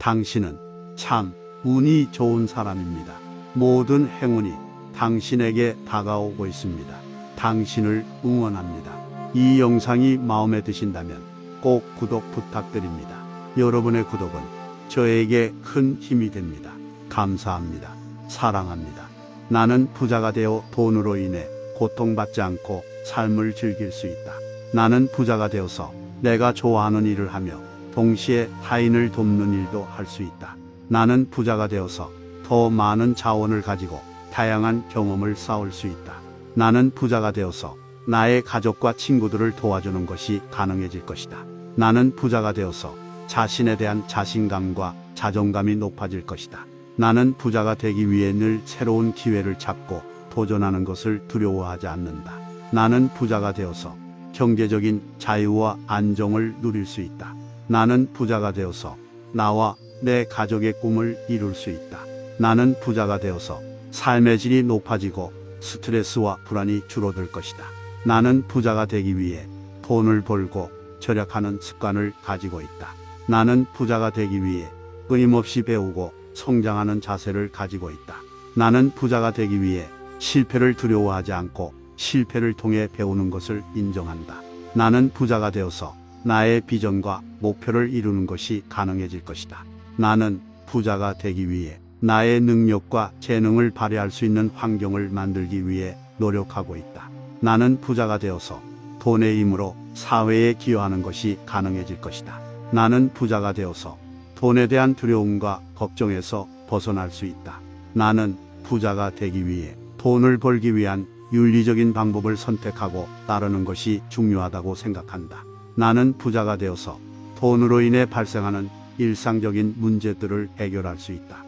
당신은 참 운이 좋은 사람입니다. 모든 행운이 당신에게 다가오고 있습니다. 당신을 응원합니다. 이 영상이 마음에 드신다면 꼭 구독 부탁드립니다. 여러분의 구독은 저에게 큰 힘이 됩니다. 감사합니다. 사랑합니다. 나는 부자가 되어 돈으로 인해 고통받지 않고 삶을 즐길 수 있다. 나는 부자가 되어서 내가 좋아하는 일을 하며 동시에 타인을 돕는 일도 할 수 있다. 나는 부자가 되어서 더 많은 자원을 가지고 다양한 경험을 쌓을 수 있다. 나는 부자가 되어서 나의 가족과 친구들을 도와주는 것이 가능해질 것이다. 나는 부자가 되어서 자신에 대한 자신감과 자존감이 높아질 것이다. 나는 부자가 되기 위해 늘 새로운 기회를 찾고 도전하는 것을 두려워하지 않는다. 나는 부자가 되어서 경제적인 자유와 안정을 누릴 수 있다. 나는 부자가 되어서 나와 내 가족의 꿈을 이룰 수 있다. 나는 부자가 되어서 삶의 질이 높아지고 스트레스와 불안이 줄어들 것이다. 나는 부자가 되기 위해 돈을 벌고 절약하는 습관을 가지고 있다. 나는 부자가 되기 위해 끊임없이 배우고 성장하는 자세를 가지고 있다. 나는 부자가 되기 위해 실패를 두려워하지 않고 실패를 통해 배우는 것을 인정한다. 나는 부자가 되어서 나의 비전과 목표를 이루는 것이 가능해질 것이다. 나는 부자가 되기 위해 나의 능력과 재능을 발휘할 수 있는 환경을 만들기 위해 노력하고 있다. 나는 부자가 되어서 돈의 힘으로 사회에 기여하는 것이 가능해질 것이다. 나는 부자가 되어서 돈에 대한 두려움과 걱정에서 벗어날 수 있다. 나는 부자가 되기 위해 돈을 벌기 위한 윤리적인 방법을 선택하고 따르는 것이 중요하다고 생각한다. 나는 부자가 되어서 돈으로 인해 발생하는 일상적인 문제들을 해결할 수 있다.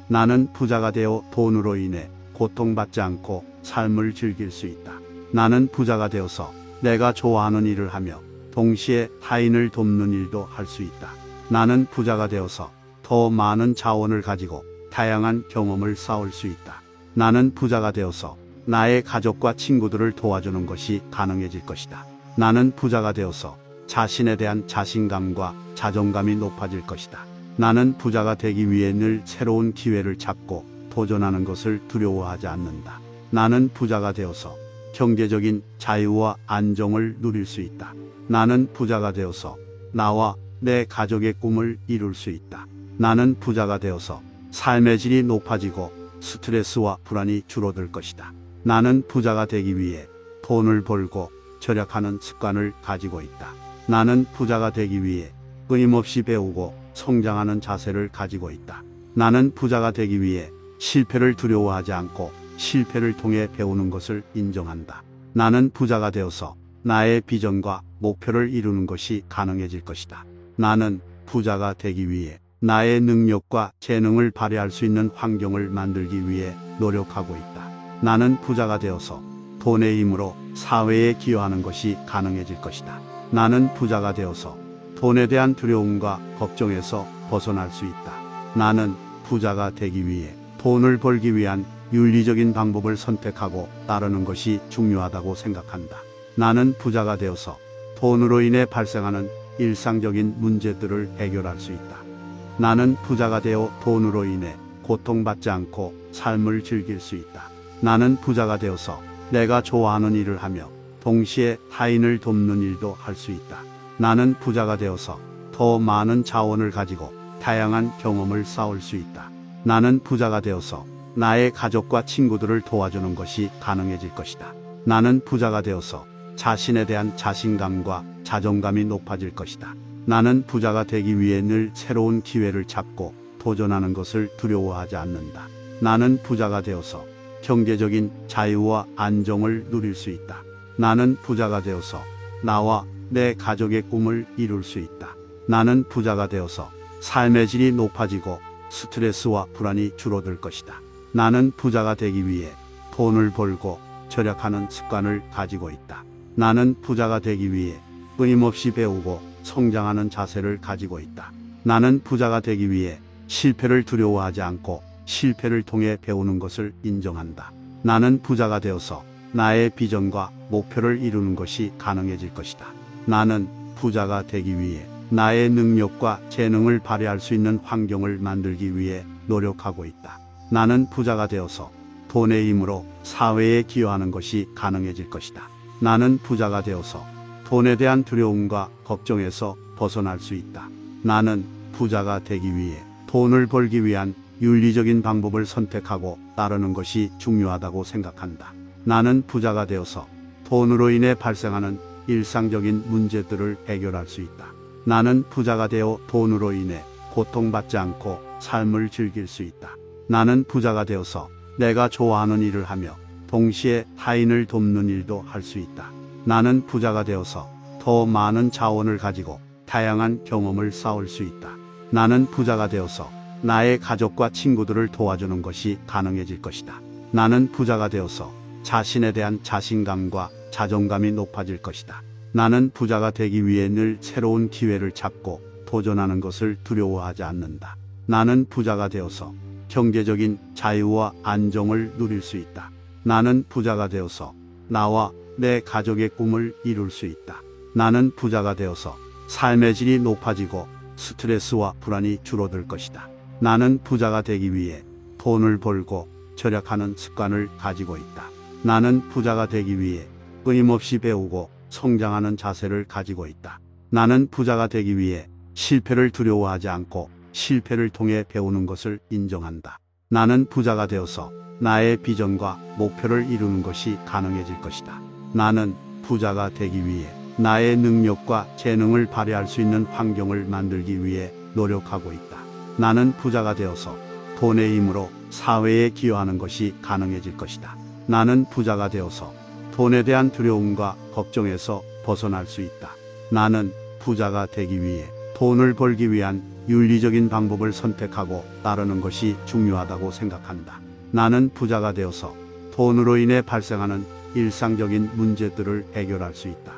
나는 부자가 되어 돈으로 인해 고통받지 않고 삶을 즐길 수 있다. 나는 부자가 되어서 내가 좋아하는 일을 하며 동시에 타인을 돕는 일도 할 수 있다. 나는 부자가 되어서 더 많은 자원을 가지고 다양한 경험을 쌓을 수 있다. 나는 부자가 되어서 나의 가족과 친구들을 도와주는 것이 가능해질 것이다. 나는 부자가 되어서 자신에 대한 자신감과 자존감이 높아질 것이다. 나는 부자가 되기 위해 늘 새로운 기회를 찾고 도전하는 것을 두려워하지 않는다. 나는 부자가 되어서 경제적인 자유와 안정을 누릴 수 있다. 나는 부자가 되어서 나와 내 가족의 꿈을 이룰 수 있다. 나는 부자가 되어서 삶의 질이 높아지고 스트레스와 불안이 줄어들 것이다. 나는 부자가 되기 위해 돈을 벌고 절약하는 습관을 가지고 있다. 나는 부자가 되기 위해 끊임없이 배우고 성장하는 자세를 가지고 있다. 나는 부자가 되기 위해 실패를 두려워하지 않고 실패를 통해 배우는 것을 인정한다. 나는 부자가 되어서 나의 비전과 목표를 이루는 것이 가능해질 것이다. 나는 부자가 되기 위해 나의 능력과 재능을 발휘할 수 있는 환경을 만들기 위해 노력하고 있다. 나는 부자가 되어서 돈의 힘으로 사회에 기여하는 것이 가능해질 것이다. 나는 부자가 되어서 돈에 대한 두려움과 걱정에서 벗어날 수 있다. 나는 부자가 되기 위해 돈을 벌기 위한 윤리적인 방법을 선택하고 따르는 것이 중요하다고 생각한다. 나는 부자가 되어서 돈으로 인해 발생하는 일상적인 문제들을 해결할 수 있다. 나는 부자가 되어 돈으로 인해 고통받지 않고 삶을 즐길 수 있다. 나는 부자가 되어서 내가 좋아하는 일을 하며 동시에 타인을 돕는 일도 할 수 있다. 나는 부자가 되어서 더 많은 자원을 가지고 다양한 경험을 쌓을 수 있다. 나는 부자가 되어서 나의 가족과 친구들을 도와주는 것이 가능해질 것이다. 나는 부자가 되어서 자신에 대한 자신감과 자존감이 높아질 것이다. 나는 부자가 되기 위해 늘 새로운 기회를 찾고 도전하는 것을 두려워하지 않는다. 나는 부자가 되어서 경제적인 자유와 안정을 누릴 수 있다. 나는 부자가 되어서 나와 내 가족의 꿈을 이룰 수 있다. 나는 부자가 되어서 삶의 질이 높아지고 스트레스와 불안이 줄어들 것이다. 나는 부자가 되기 위해 돈을 벌고 절약하는 습관을 가지고 있다. 나는 부자가 되기 위해 끊임없이 배우고 성장하는 자세를 가지고 있다. 나는 부자가 되기 위해 실패를 두려워하지 않고 실패를 통해 배우는 것을 인정한다. 나는 부자가 되어서 나의 비전과 목표를 이루는 것이 가능해질 것이다. 나는 부자가 되기 위해 나의 능력과 재능을 발휘할 수 있는 환경을 만들기 위해 노력하고 있다. 나는 부자가 되어서 돈의 힘으로 사회에 기여하는 것이 가능해질 것이다. 나는 부자가 되어서 돈에 대한 두려움과 걱정에서 벗어날 수 있다. 나는 부자가 되기 위해 돈을 벌기 위한 윤리적인 방법을 선택하고 따르는 것이 중요하다고 생각한다. 나는 부자가 되어서 돈으로 인해 발생하는 일상적인 문제들을 해결할 수 있다. 나는 부자가 되어 돈으로 인해 고통받지 않고 삶을 즐길 수 있다. 나는 부자가 되어서 내가 좋아하는 일을 하며 동시에 타인을 돕는 일도 할 수 있다. 나는 부자가 되어서 더 많은 자원을 가지고 다양한 경험을 쌓을 수 있다. 나는 부자가 되어서 나의 가족과 친구들을 도와주는 것이 가능해질 것이다. 나는 부자가 되어서 자신에 대한 자신감과 자존감이 높아질 것이다. 나는 부자가 되기 위해 늘 새로운 기회를 찾고 도전하는 것을 두려워하지 않는다. 나는 부자가 되어서 경제적인 자유와 안정을 누릴 수 있다. 나는 부자가 되어서 나와 내 가족의 꿈을 이룰 수 있다. 나는 부자가 되어서 삶의 질이 높아지고 스트레스와 불안이 줄어들 것이다. 나는 부자가 되기 위해 돈을 벌고 절약하는 습관을 가지고 있다. 나는 부자가 되기 위해 끊임없이 배우고 성장하는 자세를 가지고 있다. 나는 부자가 되기 위해 실패를 두려워하지 않고 실패를 통해 배우는 것을 인정한다. 나는 부자가 되어서 나의 비전과 목표를 이루는 것이 가능해질 것이다. 나는 부자가 되기 위해 나의 능력과 재능을 발휘할 수 있는 환경을 만들기 위해 노력하고 있다. 나는 부자가 되어서 돈의 힘으로 사회에 기여하는 것이 가능해질 것이다. 나는 부자가 되어서 돈에 대한 두려움과 걱정에서 벗어날 수 있다. 나는 부자가 되기 위해 돈을 벌기 위한 윤리적인 방법을 선택하고 따르는 것이 중요하다고 생각한다. 나는 부자가 되어서 돈으로 인해 발생하는 일상적인 문제들을 해결할 수 있다.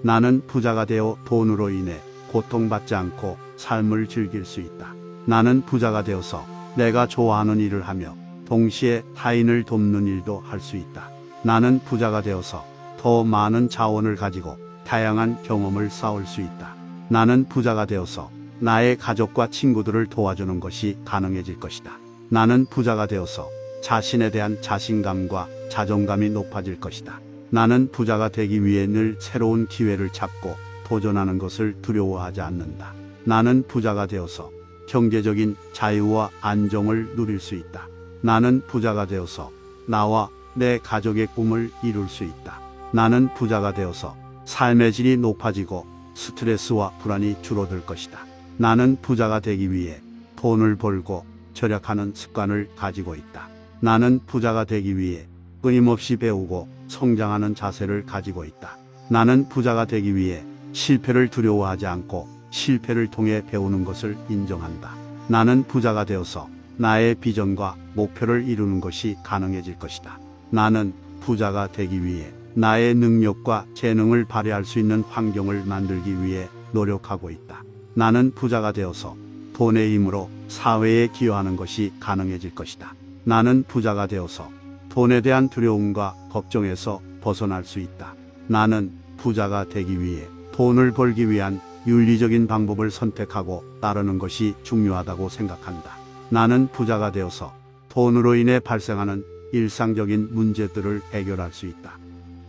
나는 부자가 되어 돈으로 인해 고통받지 않고 삶을 즐길 수 있다. 나는 부자가 되어서 내가 좋아하는 일을 하며 동시에 타인을 돕는 일도 할 수 있다. 나는 부자가 되어서 더 많은 자원을 가지고 다양한 경험을 쌓을 수 있다. 나는 부자가 되어서 나의 가족과 친구들을 도와주는 것이 가능해질 것이다. 나는 부자가 되어서 자신에 대한 자신감과 자존감이 높아질 것이다. 나는 부자가 되기 위해 늘 새로운 기회를 찾고 도전하는 것을 두려워하지 않는다. 나는 부자가 되어서 경제적인 자유와 안정을 누릴 수 있다. 나는 부자가 되어서 나와 내 가족의 꿈을 이룰 수 있다. 나는 부자가 되어서 삶의 질이 높아지고 스트레스와 불안이 줄어들 것이다. 나는 부자가 되기 위해 돈을 벌고 절약하는 습관을 가지고 있다. 나는 부자가 되기 위해 끊임없이 배우고 성장하는 자세를 가지고 있다. 나는 부자가 되기 위해 실패를 두려워하지 않고 실패를 통해 배우는 것을 인정한다. 나는 부자가 되어서 나의 비전과 목표를 이루는 것이 가능해질 것이다. 나는 부자가 되기 위해 나의 능력과 재능을 발휘할 수 있는 환경을 만들기 위해 노력하고 있다. 나는 부자가 되어서 돈의 힘으로 사회에 기여하는 것이 가능해질 것이다. 나는 부자가 되어서 돈에 대한 두려움과 걱정에서 벗어날 수 있다. 나는 부자가 되기 위해 돈을 벌기 위한 윤리적인 방법을 선택하고 따르는 것이 중요하다고 생각한다. 나는 부자가 되어서 돈으로 인해 발생하는 일상적인 문제들을 해결할 수 있다.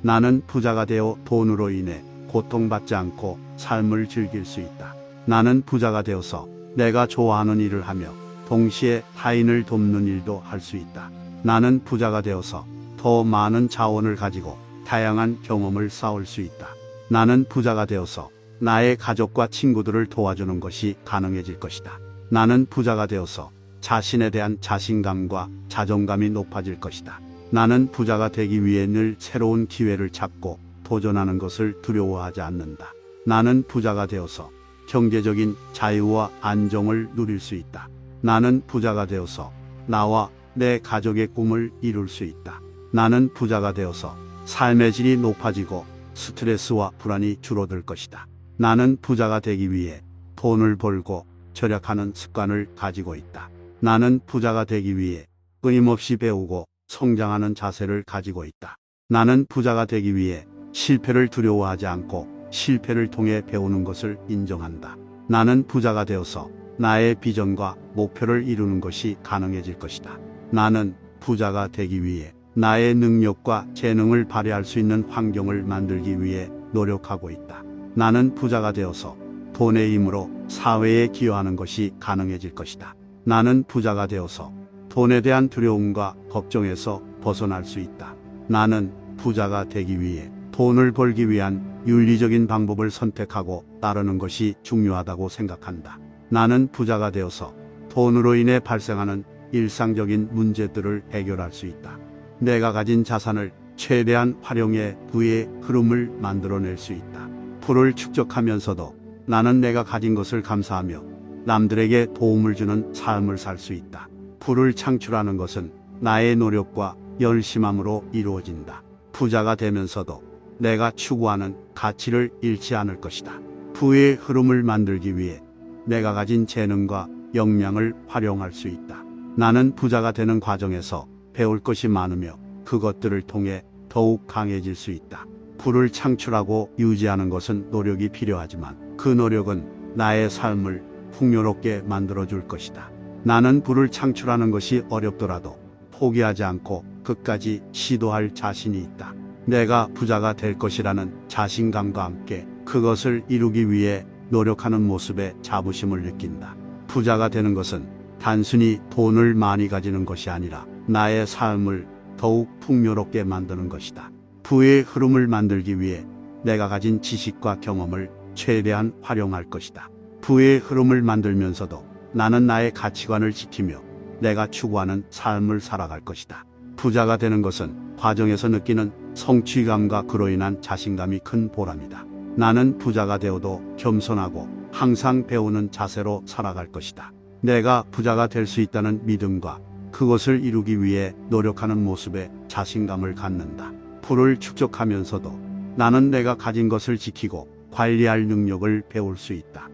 나는 부자가 되어 돈으로 인해 고통받지 않고 삶을 즐길 수 있다. 나는 부자가 되어서 내가 좋아하는 일을 하며 동시에 타인을 돕는 일도 할 수 있다. 나는 부자가 되어서 더 많은 자원을 가지고 다양한 경험을 쌓을 수 있다. 나는 부자가 되어서 나의 가족과 친구들을 도와주는 것이 가능해질 것이다. 나는 부자가 되어서 자신에 대한 자신감과 자존감이 높아질 것이다. 나는 부자가 되기 위해 늘 새로운 기회를 찾고 도전하는 것을 두려워하지 않는다. 나는 부자가 되어서 경제적인 자유와 안정을 누릴 수 있다. 나는 부자가 되어서 나와 내 가족의 꿈을 이룰 수 있다. 나는 부자가 되어서 삶의 질이 높아지고 스트레스와 불안이 줄어들 것이다. 나는 부자가 되기 위해 돈을 벌고 절약하는 습관을 가지고 있다. 나는 부자가 되기 위해 끊임없이 배우고 성장하는 자세를 가지고 있다. 나는 부자가 되기 위해 실패를 두려워하지 않고 실패를 통해 배우는 것을 인정한다. 나는 부자가 되어서 나의 비전과 목표를 이루는 것이 가능해질 것이다. 나는 부자가 되기 위해 나의 능력과 재능을 발휘할 수 있는 환경을 만들기 위해 노력하고 있다. 나는 부자가 되어서 돈의 힘으로 사회에 기여하는 것이 가능해질 것이다. 나는 부자가 되어서 돈에 대한 두려움과 걱정에서 벗어날 수 있다. 나는 부자가 되기 위해 돈을 벌기 위한 윤리적인 방법을 선택하고 따르는 것이 중요하다고 생각한다. 나는 부자가 되어서 돈으로 인해 발생하는 일상적인 문제들을 해결할 수 있다. 내가 가진 자산을 최대한 활용해 부의 흐름을 만들어낼 수 있다. 부를 축적하면서도 나는 내가 가진 것을 감사하며 남들에게 도움을 주는 삶을 살 수 있다. 부를 창출하는 것은 나의 노력과 열심함으로 이루어진다. 부자가 되면서도 내가 추구하는 가치를 잃지 않을 것이다. 부의 흐름을 만들기 위해 내가 가진 재능과 역량을 활용할 수 있다. 나는 부자가 되는 과정에서 배울 것이 많으며 그것들을 통해 더욱 강해질 수 있다. 부를 창출하고 유지하는 것은 노력이 필요하지만 그 노력은 나의 삶을 풍요롭게 만들어줄 것이다. 나는 부를 창출하는 것이 어렵더라도 포기하지 않고 끝까지 시도할 자신이 있다. 내가 부자가 될 것이라는 자신감과 함께 그것을 이루기 위해 노력하는 모습에 자부심을 느낀다. 부자가 되는 것은 단순히 돈을 많이 가지는 것이 아니라 나의 삶을 더욱 풍요롭게 만드는 것이다. 부의 흐름을 만들기 위해 내가 가진 지식과 경험을 최대한 활용할 것이다. 부의 흐름을 만들면서도 나는 나의 가치관을 지키며 내가 추구하는 삶을 살아갈 것이다. 부자가 되는 것은 과정에서 느끼는 성취감과 그로 인한 자신감이 큰 보람이다. 나는 부자가 되어도 겸손하고 항상 배우는 자세로 살아갈 것이다. 내가 부자가 될 수 있다는 믿음과 그것을 이루기 위해 노력하는 모습에 자신감을 갖는다. 부를 축적하면서도 나는 내가 가진 것을 지키고 관리할 능력을 배울 수 있다.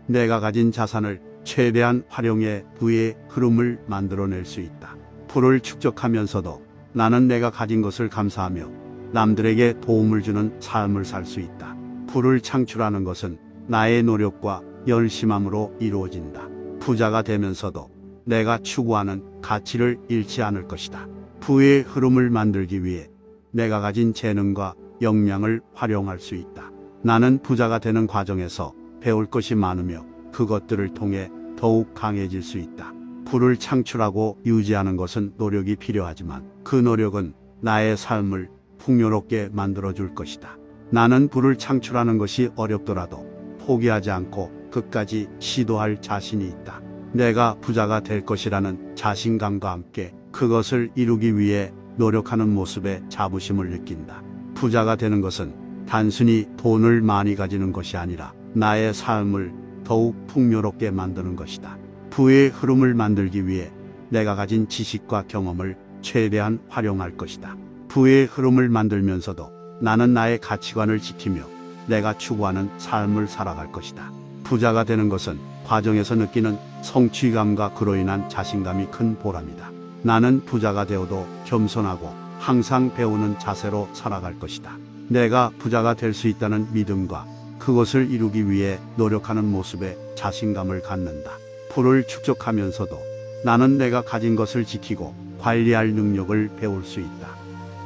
내가 가진 자산을 최대한 활용해 부의 흐름을 만들어낼 수 있다. 부를 축적하면서도 나는 내가 가진 것을 감사하며 남들에게 도움을 주는 삶을 살 수 있다. 부를 창출하는 것은 나의 노력과 열심함으로 이루어진다. 부자가 되면서도 내가 추구하는 가치를 잃지 않을 것이다. 부의 흐름을 만들기 위해 내가 가진 재능과 역량을 활용할 수 있다. 나는 부자가 되는 과정에서 배울 것이 많으며 그것들을 통해 더욱 강해질 수 있다. 부를 창출하고 유지하는 것은 노력이 필요하지만 그 노력은 나의 삶을 풍요롭게 만들어줄 것이다. 나는 부를 창출하는 것이 어렵더라도 포기하지 않고 끝까지 시도할 자신이 있다. 내가 부자가 될 것이라는 자신감과 함께 그것을 이루기 위해 노력하는 모습에 자부심을 느낀다. 부자가 되는 것은 단순히 돈을 많이 가지는 것이 아니라 나의 삶을 더욱 풍요롭게 만드는 것이다. 부의 흐름을 만들기 위해 내가 가진 지식과 경험을 최대한 활용할 것이다. 부의 흐름을 만들면서도 나는 나의 가치관을 지키며 내가 추구하는 삶을 살아갈 것이다. 부자가 되는 것은 과정에서 느끼는 성취감과 그로 인한 자신감이 큰 보람이다. 나는 부자가 되어도 겸손하고 항상 배우는 자세로 살아갈 것이다. 내가 부자가 될 수 있다는 믿음과 그것을 이루기 위해 노력하는 모습에 자신감을 갖는다. 부를 축적하면서도 나는 내가 가진 것을 지키고 관리할 능력을 배울 수 있다.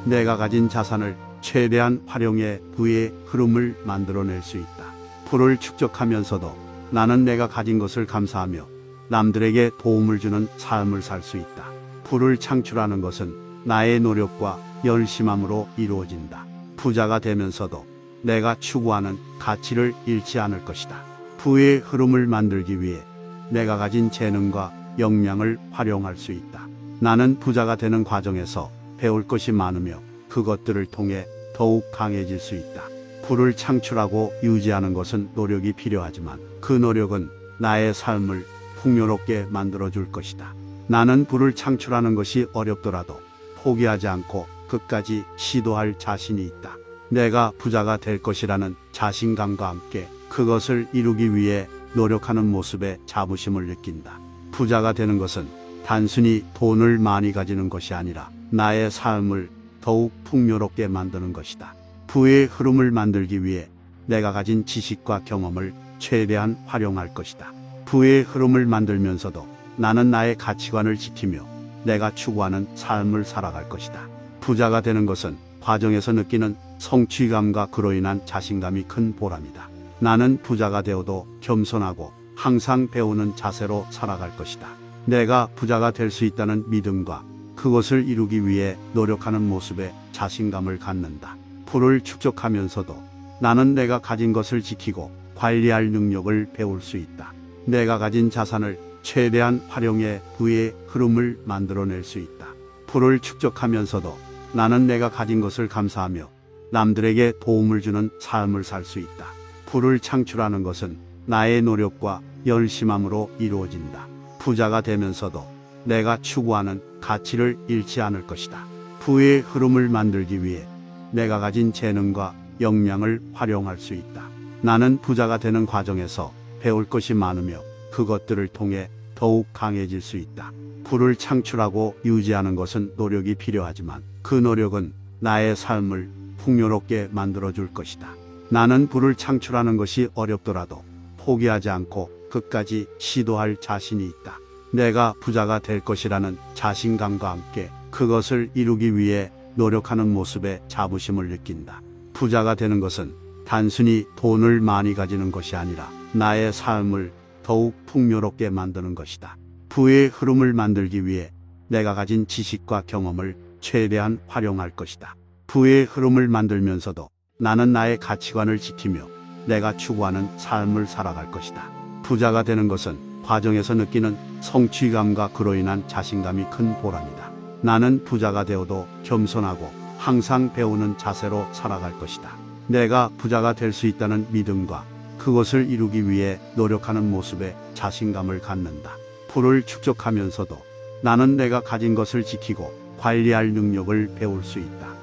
내가 가진 자산을 최대한 활용해 부의 흐름을 만들어낼 수 있다. 부를 축적하면서도 나는 내가 가진 것을 감사하며 남들에게 도움을 주는 삶을 살 수 있다. 부를 창출하는 것은 나의 노력과 열심함으로 이루어진다. 부자가 되면서도 내가 추구하는 가치를 잃지 않을 것이다. 부의 흐름을 만들기 위해 내가 가진 재능과 역량을 활용할 수 있다. 나는 부자가 되는 과정에서 배울 것이 많으며 그것들을 통해 더욱 강해질 수 있다. 부를 창출하고 유지하는 것은 노력이 필요하지만 그 노력은 나의 삶을 풍요롭게 만들어줄 것이다. 나는 부를 창출하는 것이 어렵더라도 포기하지 않고 끝까지 시도할 자신이 있다. 내가 부자가 될 것이라는 자신감과 함께 그것을 이루기 위해 노력하는 모습에 자부심을 느낀다. 부자가 되는 것은 단순히 돈을 많이 가지는 것이 아니라 나의 삶을 더욱 풍요롭게 만드는 것이다. 부의 흐름을 만들기 위해 내가 가진 지식과 경험을 최대한 활용할 것이다. 부의 흐름을 만들면서도 나는 나의 가치관을 지키며 내가 추구하는 삶을 살아갈 것이다. 부자가 되는 것은 과정에서 느끼는 성취감과 그로 인한 자신감이 큰 보람이다. 나는 부자가 되어도 겸손하고 항상 배우는 자세로 살아갈 것이다. 내가 부자가 될 수 있다는 믿음과 그것을 이루기 위해 노력하는 모습에 자신감을 갖는다. 부를 축적하면서도 나는 내가 가진 것을 지키고 관리할 능력을 배울 수 있다. 내가 가진 자산을 최대한 활용해 부의 흐름을 만들어낼 수 있다. 부를 축적하면서도 나는 내가 가진 것을 감사하며 남들에게 도움을 주는 삶을 살 수 있다. 부를 창출하는 것은 나의 노력과 열심함으로 이루어진다. 부자가 되면서도 내가 추구하는 가치를 잃지 않을 것이다. 부의 흐름을 만들기 위해 내가 가진 재능과 역량을 활용할 수 있다. 나는 부자가 되는 과정에서 배울 것이 많으며 그것들을 통해 더욱 강해질 수 있다. 부를 창출하고 유지하는 것은 노력이 필요하지만 그 노력은 나의 삶을 풍요롭게 만들어줄 것이다. 나는 부를 창출하는 것이 어렵더라도 포기하지 않고 끝까지 시도할 자신이 있다. 내가 부자가 될 것이라는 자신감과 함께 그것을 이루기 위해 노력하는 모습에 자부심을 느낀다. 부자가 되는 것은 단순히 돈을 많이 가지는 것이 아니라 나의 삶을 더욱 풍요롭게 만드는 것이다. 부의 흐름을 만들기 위해 내가 가진 지식과 경험을 최대한 활용할 것이다. 부의 흐름을 만들면서도 나는 나의 가치관을 지키며 내가 추구하는 삶을 살아갈 것이다. 부자가 되는 것은 과정에서 느끼는 성취감과 그로 인한 자신감이 큰 보람이다. 나는 부자가 되어도 겸손하고 항상 배우는 자세로 살아갈 것이다. 내가 부자가 될 수 있다는 믿음과 그것을 이루기 위해 노력하는 모습에 자신감을 갖는다. 부를 축적하면서도 나는 내가 가진 것을 지키고 관리할 능력을 배울 수 있다.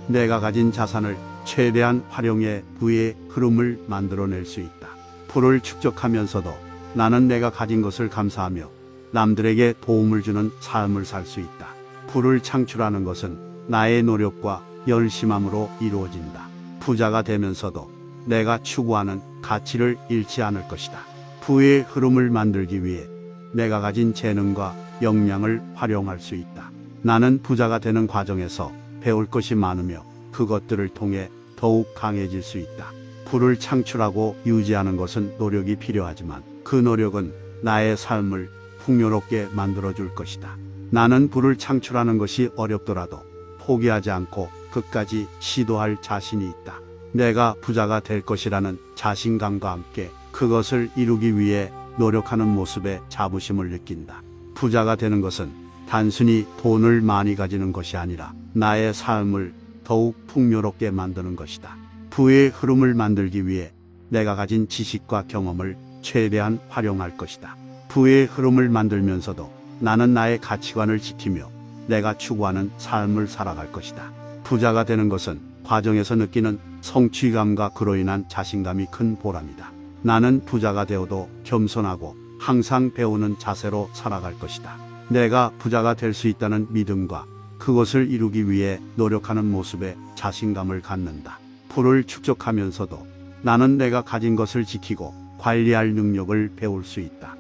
내가 가진 자산을 최대한 활용해 부의 흐름을 만들어낼 수 있다. 부를 축적하면서도 나는 내가 가진 것을 감사하며 남들에게 도움을 주는 삶을 살 수 있다. 부를 창출하는 것은 나의 노력과 열심함으로 이루어진다. 부자가 되면서도 내가 추구하는 가치를 잃지 않을 것이다. 부의 흐름을 만들기 위해 내가 가진 재능과 역량을 활용할 수 있다. 나는 부자가 되는 과정에서 배울 것이 많으며 그것들을 통해 더욱 강해질 수 있다. 부를 창출하고 유지하는 것은 노력이 필요하지만 그 노력은 나의 삶을 풍요롭게 만들어줄 것이다. 나는 부를 창출하는 것이 어렵더라도 포기하지 않고 끝까지 시도할 자신이 있다. 내가 부자가 될 것이라는 자신감과 함께 그것을 이루기 위해 노력하는 모습에 자부심을 느낀다. 부자가 되는 것은 단순히 돈을 많이 가지는 것이 아니라 나의 삶을 더욱 풍요롭게 만드는 것이다. 부의 흐름을 만들기 위해 내가 가진 지식과 경험을 최대한 활용할 것이다. 부의 흐름을 만들면서도 나는 나의 가치관을 지키며 내가 추구하는 삶을 살아갈 것이다. 부자가 되는 것은 과정에서 느끼는 성취감과 그로 인한 자신감이 큰 보람이다. 나는 부자가 되어도 겸손하고 항상 배우는 자세로 살아갈 것이다. 내가 부자가 될 수 있다는 믿음과 그것을 이루기 위해 노력하는 모습에 자신감을 갖는다. 부를 축적하면서도 나는 내가 가진 것을 지키고 관리할 능력을 배울 수 있다.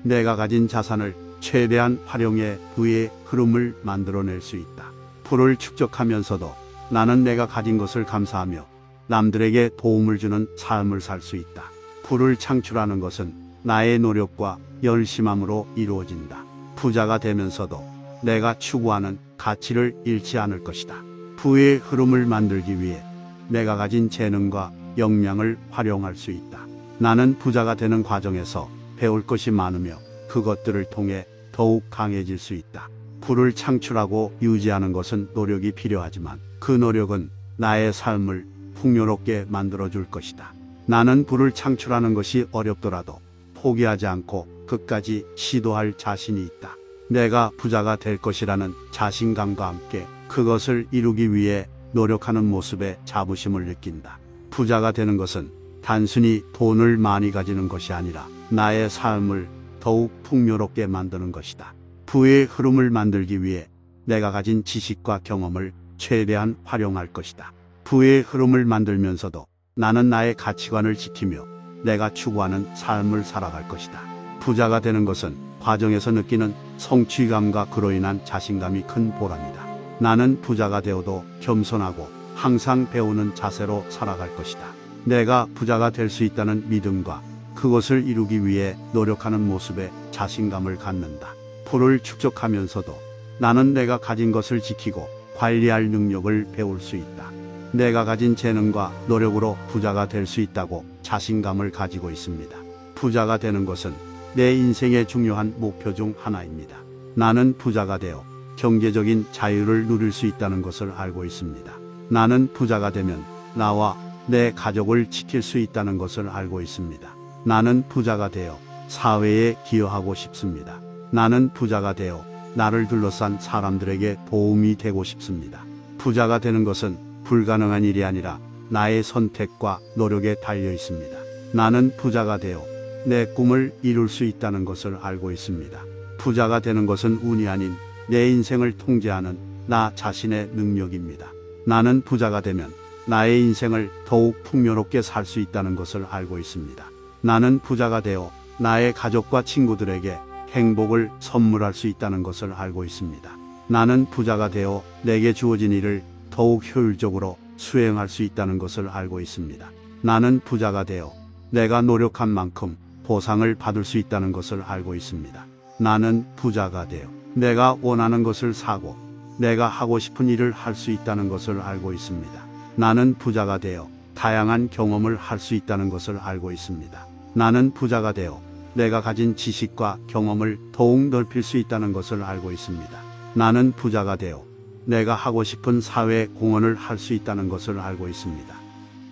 내가 가진 자산을 최대한 활용해 부의 흐름을 만들어낼 수 있다. 부를 축적하면서도 나는 내가 가진 것을 감사하며 남들에게 도움을 주는 삶을 살 수 있다. 부를 창출하는 것은 나의 노력과 열심함으로 이루어진다. 부자가 되면서도 내가 추구하는 가치를 잃지 않을 것이다. 부의 흐름을 만들기 위해 내가 가진 재능과 역량을 활용할 수 있다. 나는 부자가 되는 과정에서 배울 것이 많으며 그것들을 통해 더욱 강해질 수 있다. 부를 창출하고 유지하는 것은 노력이 필요하지만 그 노력은 나의 삶을 풍요롭게 만들어줄 것이다. 나는 부를 창출하는 것이 어렵더라도 포기하지 않고 끝까지 시도할 자신이 있다. 내가 부자가 될 것이라는 자신감과 함께 그것을 이루기 위해 노력하는 모습에 자부심을 느낀다. 부자가 되는 것은 단순히 돈을 많이 가지는 것이 아니라 나의 삶을 더욱 풍요롭게 만드는 것이다. 부의 흐름을 만들기 위해 내가 가진 지식과 경험을 최대한 활용할 것이다. 부의 흐름을 만들면서도 나는 나의 가치관을 지키며 내가 추구하는 삶을 살아갈 것이다. 부자가 되는 것은 과정에서 느끼는 성취감과 그로 인한 자신감이 큰 보람이다. 나는 부자가 되어도 겸손하고 항상 배우는 자세로 살아갈 것이다. 내가 부자가 될 수 있다는 믿음과 그것을 이루기 위해 노력하는 모습에 자신감을 갖는다. 부를 축적하면서도 나는 내가 가진 것을 지키고 관리할 능력을 배울 수 있다. 내가 가진 재능과 노력으로 부자가 될 수 있다고 자신감을 가지고 있습니다. 부자가 되는 것은 내 인생의 중요한 목표 중 하나입니다. 나는 부자가 되어 경제적인 자유를 누릴 수 있다는 것을 알고 있습니다. 나는 부자가 되면 나와 내 가족을 지킬 수 있다는 것을 알고 있습니다. 나는 부자가 되어 사회에 기여하고 싶습니다. 나는 부자가 되어 나를 둘러싼 사람들에게 도움이 되고 싶습니다. 부자가 되는 것은 불가능한 일이 아니라 나의 선택과 노력에 달려 있습니다. 나는 부자가 되어 내 꿈을 이룰 수 있다는 것을 알고 있습니다. 부자가 되는 것은 운이 아닌 내 인생을 통제하는 나 자신의 능력입니다. 나는 부자가 되면 나의 인생을 더욱 풍요롭게 살 수 있다는 것을 알고 있습니다. 나는 부자가 되어 나의 가족과 친구들에게 행복을 선물할 수 있다는 것을 알고 있습니다. 나는 부자가 되어 내게 주어진 일을 더욱 효율적으로 수행할 수 있다는 것을 알고 있습니다. 나는 부자가 되어 내가 노력한 만큼 보상을 받을 수 있다는 것을 알고 있습니다. 나는 부자가 되어 내가 원하는 것을 사고 내가 하고 싶은 일을 할 수 있다는 것을 알고 있습니다. 나는 부자가 되어 다양한 경험을 할 수 있다는 것을 알고 있습니다. 나는 부자가 되어 내가 가진 지식과 경험을 더욱 넓힐 수 있다는 것을 알고 있습니다. 나는 부자가 되어 내가 하고 싶은 사회 공헌을 할 수 있다는 것을 알고 있습니다.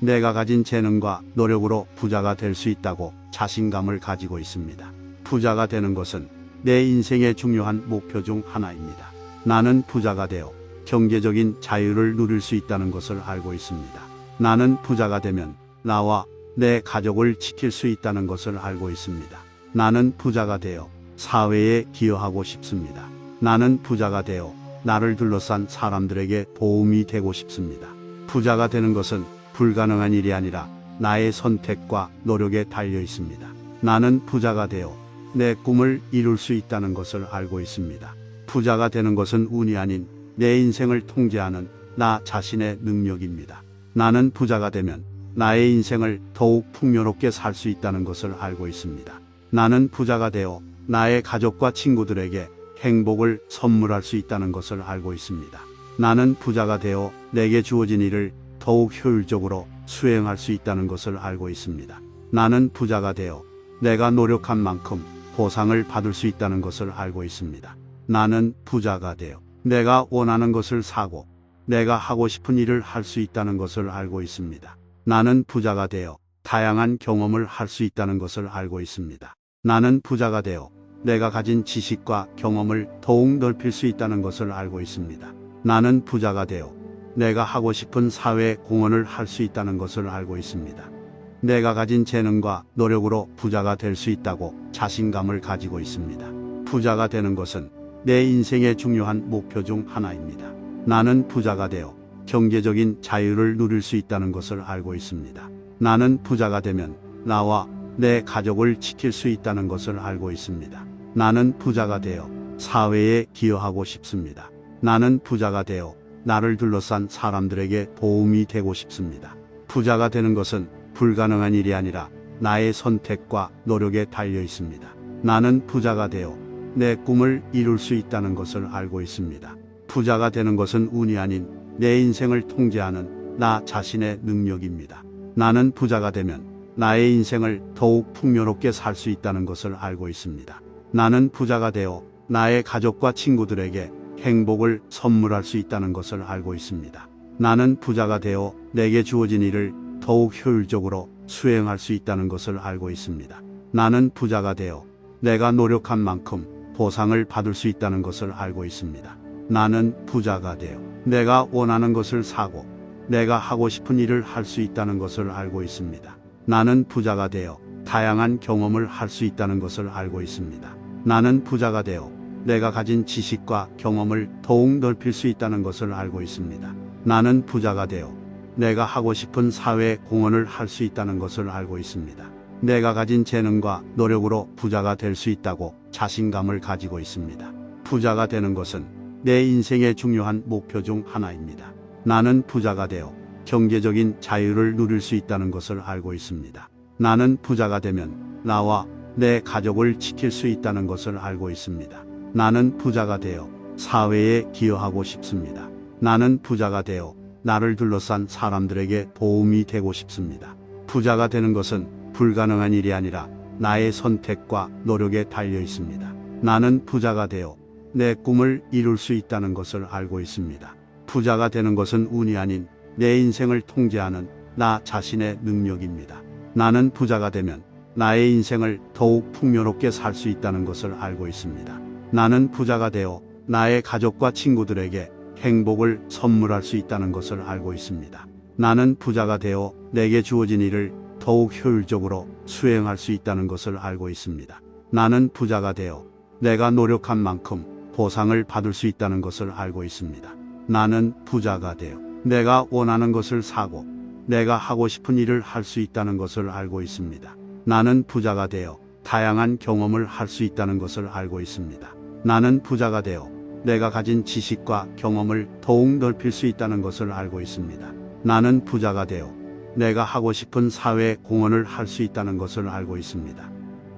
내가 가진 재능과 노력으로 부자가 될 수 있다고 자신감을 가지고 있습니다. 부자가 되는 것은 내 인생의 중요한 목표 중 하나입니다. 나는 부자가 되어 경제적인 자유를 누릴 수 있다는 것을 알고 있습니다. 나는 부자가 되면 나와 내 가족을 지킬 수 있다는 것을 알고 있습니다. 나는 부자가 되어 사회에 기여하고 싶습니다. 나는 부자가 되어 나를 둘러싼 사람들에게 도움이 되고 싶습니다. 부자가 되는 것은 불가능한 일이 아니라 나의 선택과 노력에 달려 있습니다. 나는 부자가 되어 내 꿈을 이룰 수 있다는 것을 알고 있습니다. 부자가 되는 것은 운이 아닌 내 인생을 통제하는 나 자신의 능력입니다. 나는 부자가 되면 나의 인생을 더욱 풍요롭게 살 수 있다는 것을 알고 있습니다. 나는 부자가 되어 나의 가족과 친구들에게 행복을 선물할 수 있다는 것을 알고 있습니다. 나는 부자가 되어 내게 주어진 일을 더욱 효율적으로 수행할 수 있다는 것을 알고 있습니다. 나는 부자가 되어 내가 노력한 만큼 보상을 받을 수 있다는 것을 알고 있습니다. 나는 부자가 되어 내가 원하는 것을 사고 내가 하고 싶은 일을 할 수 있다는 것을 알고 있습니다. 나는 부자가 되어 다양한 경험을 할 수 있다는 것을 알고 있습니다. 나는 부자가 되어 내가 가진 지식과 경험을 더욱 넓힐 수 있다는 것을 알고 있습니다. 나는 부자가 되어 내가 하고 싶은 사회 공헌을 할 수 있다는 것을 알고 있습니다. 내가 가진 재능과 노력으로 부자가 될 수 있다고 자신감을 가지고 있습니다. 부자가 되는 것은 내 인생의 중요한 목표 중 하나입니다. 나는 부자가 되어 경제적인 자유를 누릴 수 있다는 것을 알고 있습니다. 나는 부자가 되면 나와 내 가족을 지킬 수 있다는 것을 알고 있습니다. 나는 부자가 되어 사회에 기여하고 싶습니다. 나는 부자가 되어 나를 둘러싼 사람들에게 도움이 되고 싶습니다. 부자가 되는 것은 불가능한 일이 아니라 나의 선택과 노력에 달려 있습니다. 나는 부자가 되어 내 꿈을 이룰 수 있다는 것을 알고 있습니다. 부자가 되는 것은 운이 아닌 내 인생을 통제하는 나 자신의 능력입니다. 나는 부자가 되면 나의 인생을 더욱 풍요롭게 살 수 있다는 것을 알고 있습니다. 나는 부자가 되어 나의 가족과 친구들에게 행복을 선물할 수 있다는 것을 알고 있습니다. 나는 부자가 되어 내게 주어진 일을 더욱 효율적으로 수행할 수 있다는 것을 알고 있습니다. 나는 부자가 되어 내가 노력한 만큼 보상을 받을 수 있다는 것을 알고 있습니다. 나는 부자가 되어 내가 원하는 것을 사고 내가 하고 싶은 일을 할 수 있다는 것을 알고 있습니다. 나는 부자가 되어 다양한 경험을 할 수 있다는 것을 알고 있습니다. 나는 부자가 되어 내가 가진 지식과 경험을 더욱 넓힐 수 있다는 것을 알고 있습니다. 나는 부자가 되어 내가 하고 싶은 사회 공헌을 할 수 있다는 것을 알고 있습니다. 내가 가진 재능과 노력으로 부자가 될 수 있다고 자신감을 가지고 있습니다. 부자가 되는 것은 내 인생의 중요한 목표 중 하나입니다. 나는 부자가 되어 경제적인 자유를 누릴 수 있다는 것을 알고 있습니다. 나는 부자가 되면 나와 내 가족을 지킬 수 있다는 것을 알고 있습니다. 나는 부자가 되어 사회에 기여하고 싶습니다. 나는 부자가 되어 나를 둘러싼 사람들에게 도움이 되고 싶습니다. 부자가 되는 것은 불가능한 일이 아니라 나의 선택과 노력에 달려 있습니다. 나는 부자가 되어 내 꿈을 이룰 수 있다는 것을 알고 있습니다. 부자가 되는 것은 운이 아닌 내 인생을 통제하는 나 자신의 능력입니다. 나는 부자가 되면 나의 인생을 더욱 풍요롭게 살 수 있다는 것을 알고 있습니다. 나는 부자가 되어 나의 가족과 친구들에게 행복을 선물할 수 있다는 것을 알고 있습니다. 나는 부자가 되어 내게 주어진 일을 더욱 효율적으로 수행할 수 있다는 것을 알고 있습니다. 나는 부자가 되어 내가 노력한 만큼 보상을 받을 수 있다는 것을 알고 있습니다. 나는 부자가 되어 내가 원하는 것을 사고 내가 하고 싶은 일을 할 수 있다는 것을 알고 있습니다. 나는 부자가 되어 다양한 경험을 할 수 있다는 것을 알고 있습니다. 나는 부자가 되어 내가 가진 지식과 경험을 더욱 넓힐 수 있다는 것을 알고 있습니다. 나는 부자가 되어 내가 하고 싶은 사회 공헌을 할 수 있다는 것을 알고 있습니다.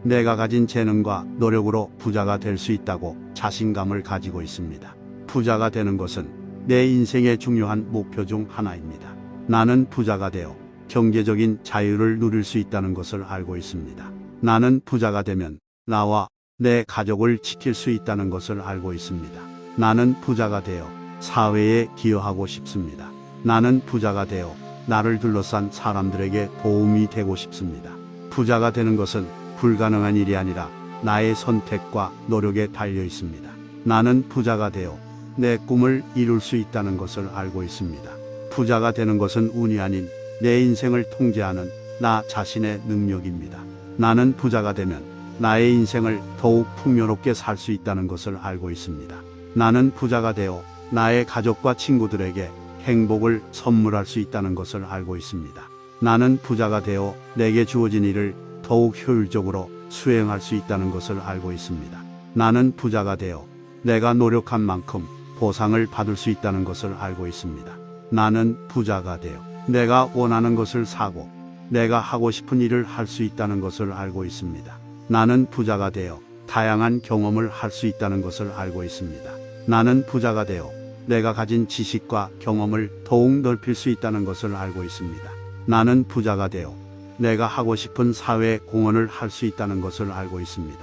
내가 가진 재능과 노력으로 부자가 될 수 있다고 자신감을 가지고 있습니다. 부자가 되는 것은 내 인생의 중요한 목표 중 하나입니다. 나는 부자가 되어 경제적인 자유를 누릴 수 있다는 것을 알고 있습니다. 나는 부자가 되면 나와 내 가족을 지킬 수 있다는 것을 알고 있습니다. 나는 부자가 되어 사회에 기여하고 싶습니다. 나는 부자가 되어 나를 둘러싼 사람들에게 도움이 되고 싶습니다. 부자가 되는 것은 불가능한 일이 아니라 나의 선택과 노력에 달려 있습니다. 나는 부자가 되어 내 꿈을 이룰 수 있다는 것을 알고 있습니다. 부자가 되는 것은 운이 아닌 내 인생을 통제하는 나 자신의 능력입니다. 나는 부자가 되면 나의 인생을 더욱 풍요롭게 살 수 있다는 것을 알고 있습니다. 나는 부자가 되어 나의 가족과 친구들에게 행복을 선물할 수 있다는 것을 알고 있습니다. 나는 부자가 되어 내게 주어진 일을 더욱 효율적으로 수행할 수 있다는 것을 알고 있습니다. 나는 부자가 되어 내가 노력한 만큼 보상을 받을 수 있다는 것을 알고 있습니다. 나는 부자가 되어 내가 원하는 것을 사고 내가 하고 싶은 일을 할 수 있다는 것을 알고 있습니다. 나는 부자가 되어 다양한 경험을 할 수 있다는 것을 알고 있습니다. 나는 부자가 되어 내가 가진 지식과 경험을 더욱 넓힐 수 있다는 것을 알고 있습니다. 나는 부자가 되어 내가 하고 싶은 사회 공헌을 할 수 있다는 것을 알고 있습니다.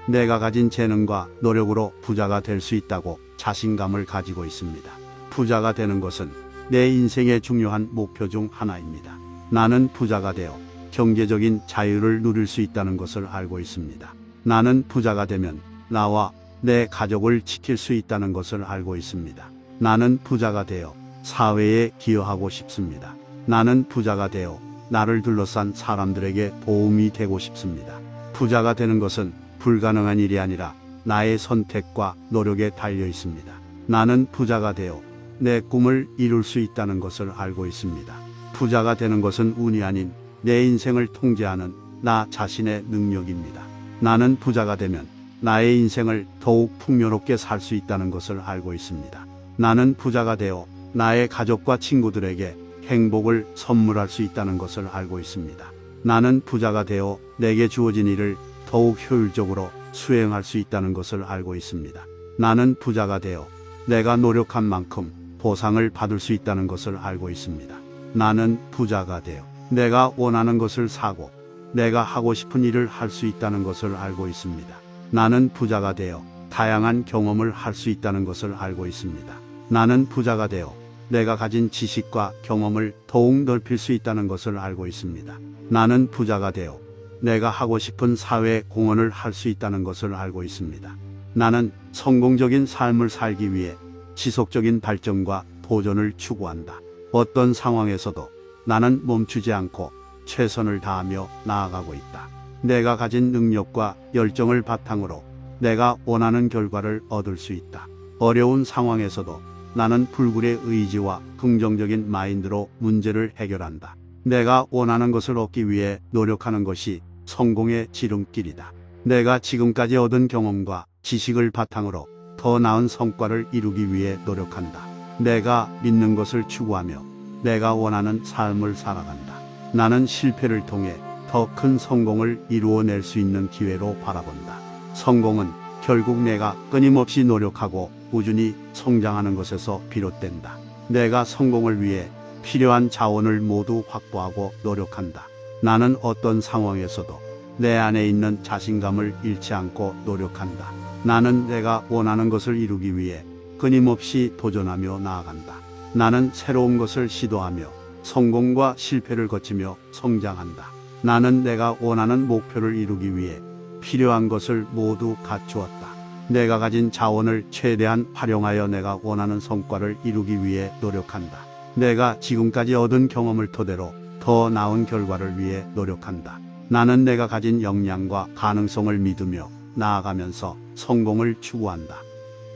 내가 가진 재능과 노력으로 부자가 될 수 있다고 자신감을 가지고 있습니다. 부자가 되는 것은 내 인생의 중요한 목표 중 하나입니다. 나는 부자가 되어 경제적인 자유를 누릴 수 있다는 것을 알고 있습니다. 나는 부자가 되면 나와 내 가족을 지킬 수 있다는 것을 알고 있습니다. 나는 부자가 되어 사회에 기여하고 싶습니다. 나는 부자가 되어 나를 둘러싼 사람들에게 도움이 되고 싶습니다. 부자가 되는 것은 불가능한 일이 아니라 나의 선택과 노력에 달려 있습니다. 나는 부자가 되어 내 꿈을 이룰 수 있다는 것을 알고 있습니다. 부자가 되는 것은 운이 아닌 내 인생을 통제하는 나 자신의 능력입니다. 나는 부자가 되면 나의 인생을 더욱 풍요롭게 살 수 있다는 것을 알고 있습니다. 나는 부자가 되어 나의 가족과 친구들에게 행복을 선물할 수 있다는 것을 알고 있습니다. 나는 부자가 되어 내게 주어진 일을 더욱 효율적으로 수행할 수 있다는 것을 알고 있습니다. 나는 부자가 되어 내가 노력한 만큼 보상을 받을 수 있다는 것을 알고 있습니다. 나는 부자가 되어 내가 원하는 것을 사고 내가 하고 싶은 일을 할 수 있다는 것을 알고 있습니다. 나는 부자가 되어 다양한 경험을 할 수 있다는 것을 알고 있습니다. 나는 부자가 되어 내가 가진 지식과 경험을 더욱 넓힐 수 있다는 것을 알고 있습니다. 나는 부자가 되어 내가 하고 싶은 사회 공헌을 할 수 있다는 것을 알고 있습니다. 나는 성공적인 삶을 살기 위해 지속적인 발전과 도전을 추구한다. 어떤 상황에서도 나는 멈추지 않고 최선을 다하며 나아가고 있다. 내가 가진 능력과 열정을 바탕으로 내가 원하는 결과를 얻을 수 있다. 어려운 상황에서도 나는 불굴의 의지와 긍정적인 마인드로 문제를 해결한다. 내가 원하는 것을 얻기 위해 노력하는 것이 성공의 지름길이다. 내가 지금까지 얻은 경험과 지식을 바탕으로 더 나은 성과를 이루기 위해 노력한다. 내가 믿는 것을 추구하며 내가 원하는 삶을 살아간다. 나는 실패를 통해 더 큰 성공을 이루어낼 수 있는 기회로 바라본다. 성공은 결국 내가 끊임없이 노력하고 꾸준히 성장하는 것에서 비롯된다. 내가 성공을 위해 필요한 자원을 모두 확보하고 노력한다. 나는 어떤 상황에서도 내 안에 있는 자신감을 잃지 않고 노력한다. 나는 내가 원하는 것을 이루기 위해 끊임없이 도전하며 나아간다. 나는 새로운 것을 시도하며 성공과 실패를 거치며 성장한다. 나는 내가 원하는 목표를 이루기 위해 필요한 것을 모두 갖추었다. 내가 가진 자원을 최대한 활용하여 내가 원하는 성과를 이루기 위해 노력한다. 내가 지금까지 얻은 경험을 토대로 더 나은 결과를 위해 노력한다. 나는 내가 가진 역량과 가능성을 믿으며 나아가면서 성공을 추구한다.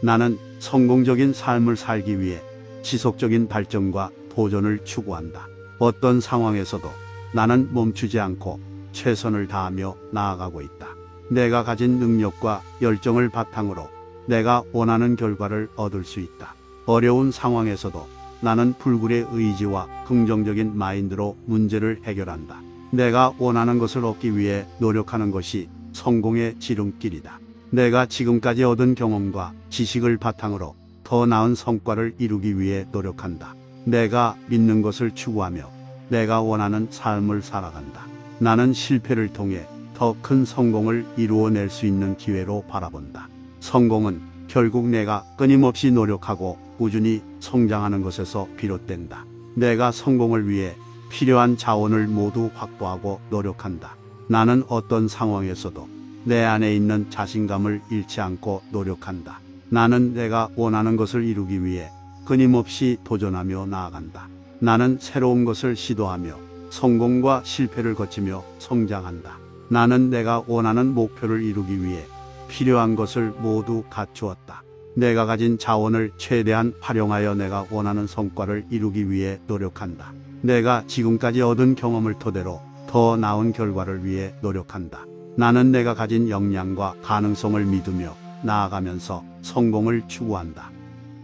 나는 성공적인 삶을 살기 위해 지속적인 발전과 도전을 추구한다. 어떤 상황에서도 나는 멈추지 않고 최선을 다하며 나아가고 있다. 내가 가진 능력과 열정을 바탕으로 내가 원하는 결과를 얻을 수 있다. 어려운 상황에서도 나는 불굴의 의지와 긍정적인 마인드로 문제를 해결한다. 내가 원하는 것을 얻기 위해 노력하는 것이 성공의 지름길이다. 내가 지금까지 얻은 경험과 지식을 바탕으로 더 나은 성과를 이루기 위해 노력한다. 내가 믿는 것을 추구하며 내가 원하는 삶을 살아간다. 나는 실패를 통해 더 큰 성공을 이루어낼 수 있는 기회로 바라본다. 성공은 결국 내가 끊임없이 노력하고 꾸준히 성장하는 것에서 비롯된다. 내가 성공을 위해 필요한 자원을 모두 확보하고 노력한다. 나는 어떤 상황에서도 내 안에 있는 자신감을 잃지 않고 노력한다. 나는 내가 원하는 것을 이루기 위해 끊임없이 도전하며 나아간다. 나는 새로운 것을 시도하며 성공과 실패를 거치며 성장한다. 나는 내가 원하는 목표를 이루기 위해 필요한 것을 모두 갖추었다. 내가 가진 자원을 최대한 활용하여 내가 원하는 성과를 이루기 위해 노력한다. 내가 지금까지 얻은 경험을 토대로 더 나은 결과를 위해 노력한다. 나는 내가 가진 역량과 가능성을 믿으며 나아가면서 성공을 추구한다.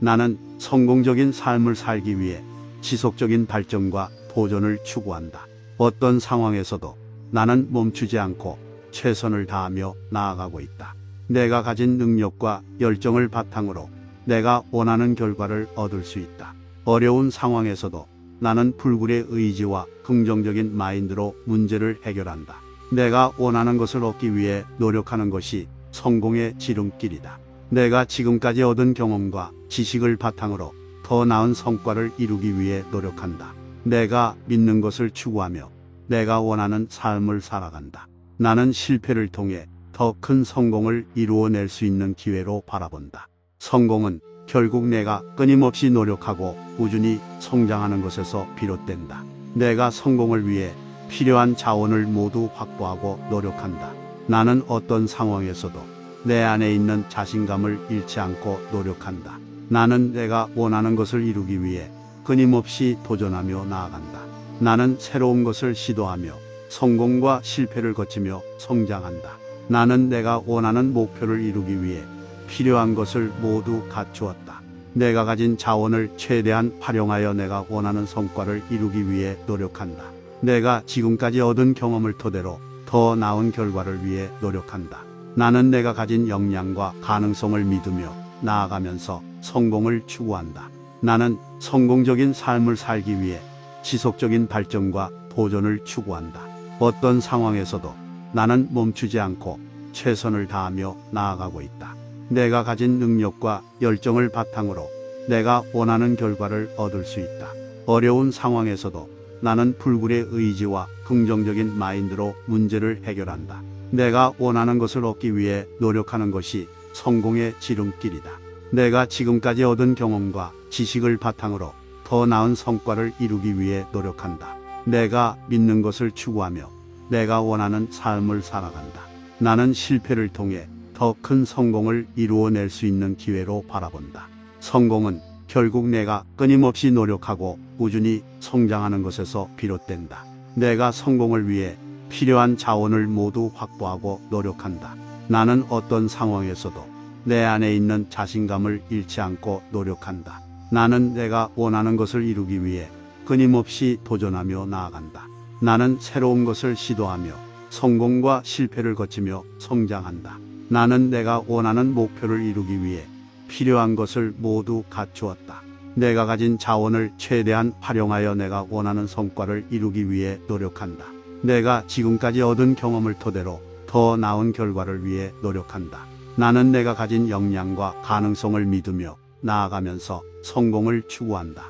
나는 성공적인 삶을 살기 위해 지속적인 발전과 도전을 추구한다. 어떤 상황에서도 나는 멈추지 않고 최선을 다하며 나아가고 있다. 내가 가진 능력과 열정을 바탕으로 내가 원하는 결과를 얻을 수 있다. 어려운 상황에서도 나는 불굴의 의지와 긍정적인 마인드로 문제를 해결한다. 내가 원하는 것을 얻기 위해 노력하는 것이 성공의 지름길이다. 내가 지금까지 얻은 경험과 지식을 바탕으로 더 나은 성과를 이루기 위해 노력한다. 내가 믿는 것을 추구하며 내가 원하는 삶을 살아간다. 나는 실패를 통해 더 큰 성공을 이루어낼 수 있는 기회로 바라본다. 성공은 결국 내가 끊임없이 노력하고 꾸준히 성장하는 것에서 비롯된다. 내가 성공을 위해 필요한 자원을 모두 확보하고 노력한다. 나는 어떤 상황에서도 내 안에 있는 자신감을 잃지 않고 노력한다. 나는 내가 원하는 것을 이루기 위해 끊임없이 도전하며 나아간다. 나는 새로운 것을 시도하며 성공과 실패를 거치며 성장한다. 나는 내가 원하는 목표를 이루기 위해 필요한 것을 모두 갖추었다. 내가 가진 자원을 최대한 활용하여 내가 원하는 성과를 이루기 위해 노력한다. 내가 지금까지 얻은 경험을 토대로 더 나은 결과를 위해 노력한다. 나는 내가 가진 역량과 가능성을 믿으며 나아가면서 성공을 추구한다. 나는 성공적인 삶을 살기 위해 지속적인 발전과 도전을 추구한다. 어떤 상황에서도 나는 멈추지 않고 최선을 다하며 나아가고 있다. 내가 가진 능력과 열정을 바탕으로 내가 원하는 결과를 얻을 수 있다. 어려운 상황에서도 나는 불굴의 의지와 긍정적인 마인드로 문제를 해결한다. 내가 원하는 것을 얻기 위해 노력하는 것이 성공의 지름길이다. 내가 지금까지 얻은 경험과 지식을 바탕으로 더 나은 성과를 이루기 위해 노력한다. 내가 믿는 것을 추구하며 내가 원하는 삶을 살아간다. 나는 실패를 통해 더 큰 성공을 이루어낼 수 있는 기회로 바라본다. 성공은 결국 내가 끊임없이 노력하고 꾸준히 성장하는 것에서 비롯된다. 내가 성공을 위해 필요한 자원을 모두 확보하고 노력한다. 나는 어떤 상황에서도 내 안에 있는 자신감을 잃지 않고 노력한다. 나는 내가 원하는 것을 이루기 위해 끊임없이 도전하며 나아간다. 나는 새로운 것을 시도하며 성공과 실패를 거치며 성장한다. 나는 내가 원하는 목표를 이루기 위해 필요한 것을 모두 갖추었다. 내가 가진 자원을 최대한 활용하여 내가 원하는 성과를 이루기 위해 노력한다. 내가 지금까지 얻은 경험을 토대로 더 나은 결과를 위해 노력한다. 나는 내가 가진 역량과 가능성을 믿으며 나아가면서 성공을 추구한다.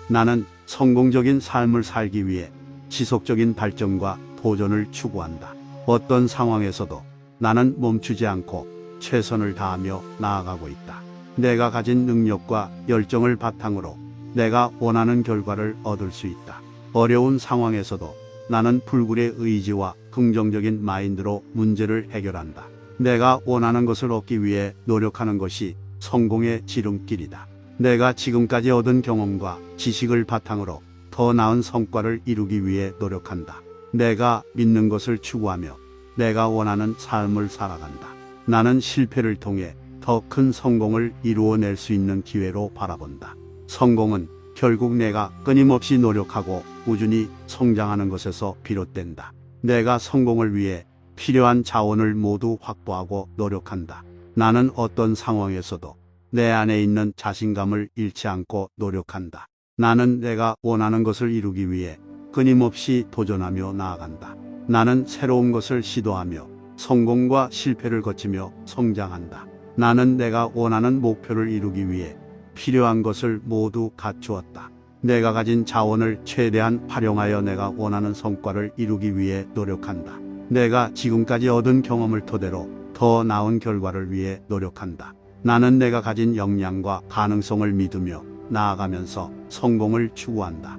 나는 성공적인 삶을 살기 위해 지속적인 발전과 도전을 추구한다. 어떤 상황에서도 나는 멈추지 않고 최선을 다하며 나아가고 있다. 내가 가진 능력과 열정을 바탕으로 내가 원하는 결과를 얻을 수 있다. 어려운 상황에서도 나는 불굴의 의지와 긍정적인 마인드로 문제를 해결한다. 내가 원하는 것을 얻기 위해 노력하는 것이 성공의 지름길이다. 내가 지금까지 얻은 경험과 지식을 바탕으로 더 나은 성과를 이루기 위해 노력한다. 내가 믿는 것을 추구하며 내가 원하는 삶을 살아간다. 나는 실패를 통해 더 큰 성공을 이루어낼 수 있는 기회로 바라본다. 성공은 결국 내가 끊임없이 노력하고 꾸준히 성장하는 것에서 비롯된다. 내가 성공을 위해 필요한 자원을 모두 확보하고 노력한다. 나는 어떤 상황에서도 내 안에 있는 자신감을 잃지 않고 노력한다. 나는 내가 원하는 것을 이루기 위해 끊임없이 도전하며 나아간다. 나는 새로운 것을 시도하며 성공과 실패를 거치며 성장한다. 나는 내가 원하는 목표를 이루기 위해 필요한 것을 모두 갖추었다. 내가 가진 자원을 최대한 활용하여 내가 원하는 성과를 이루기 위해 노력한다. 내가 지금까지 얻은 경험을 토대로 더 나은 결과를 위해 노력한다. 나는 내가 가진 역량과 가능성을 믿으며 나아가면서 성공을 추구한다.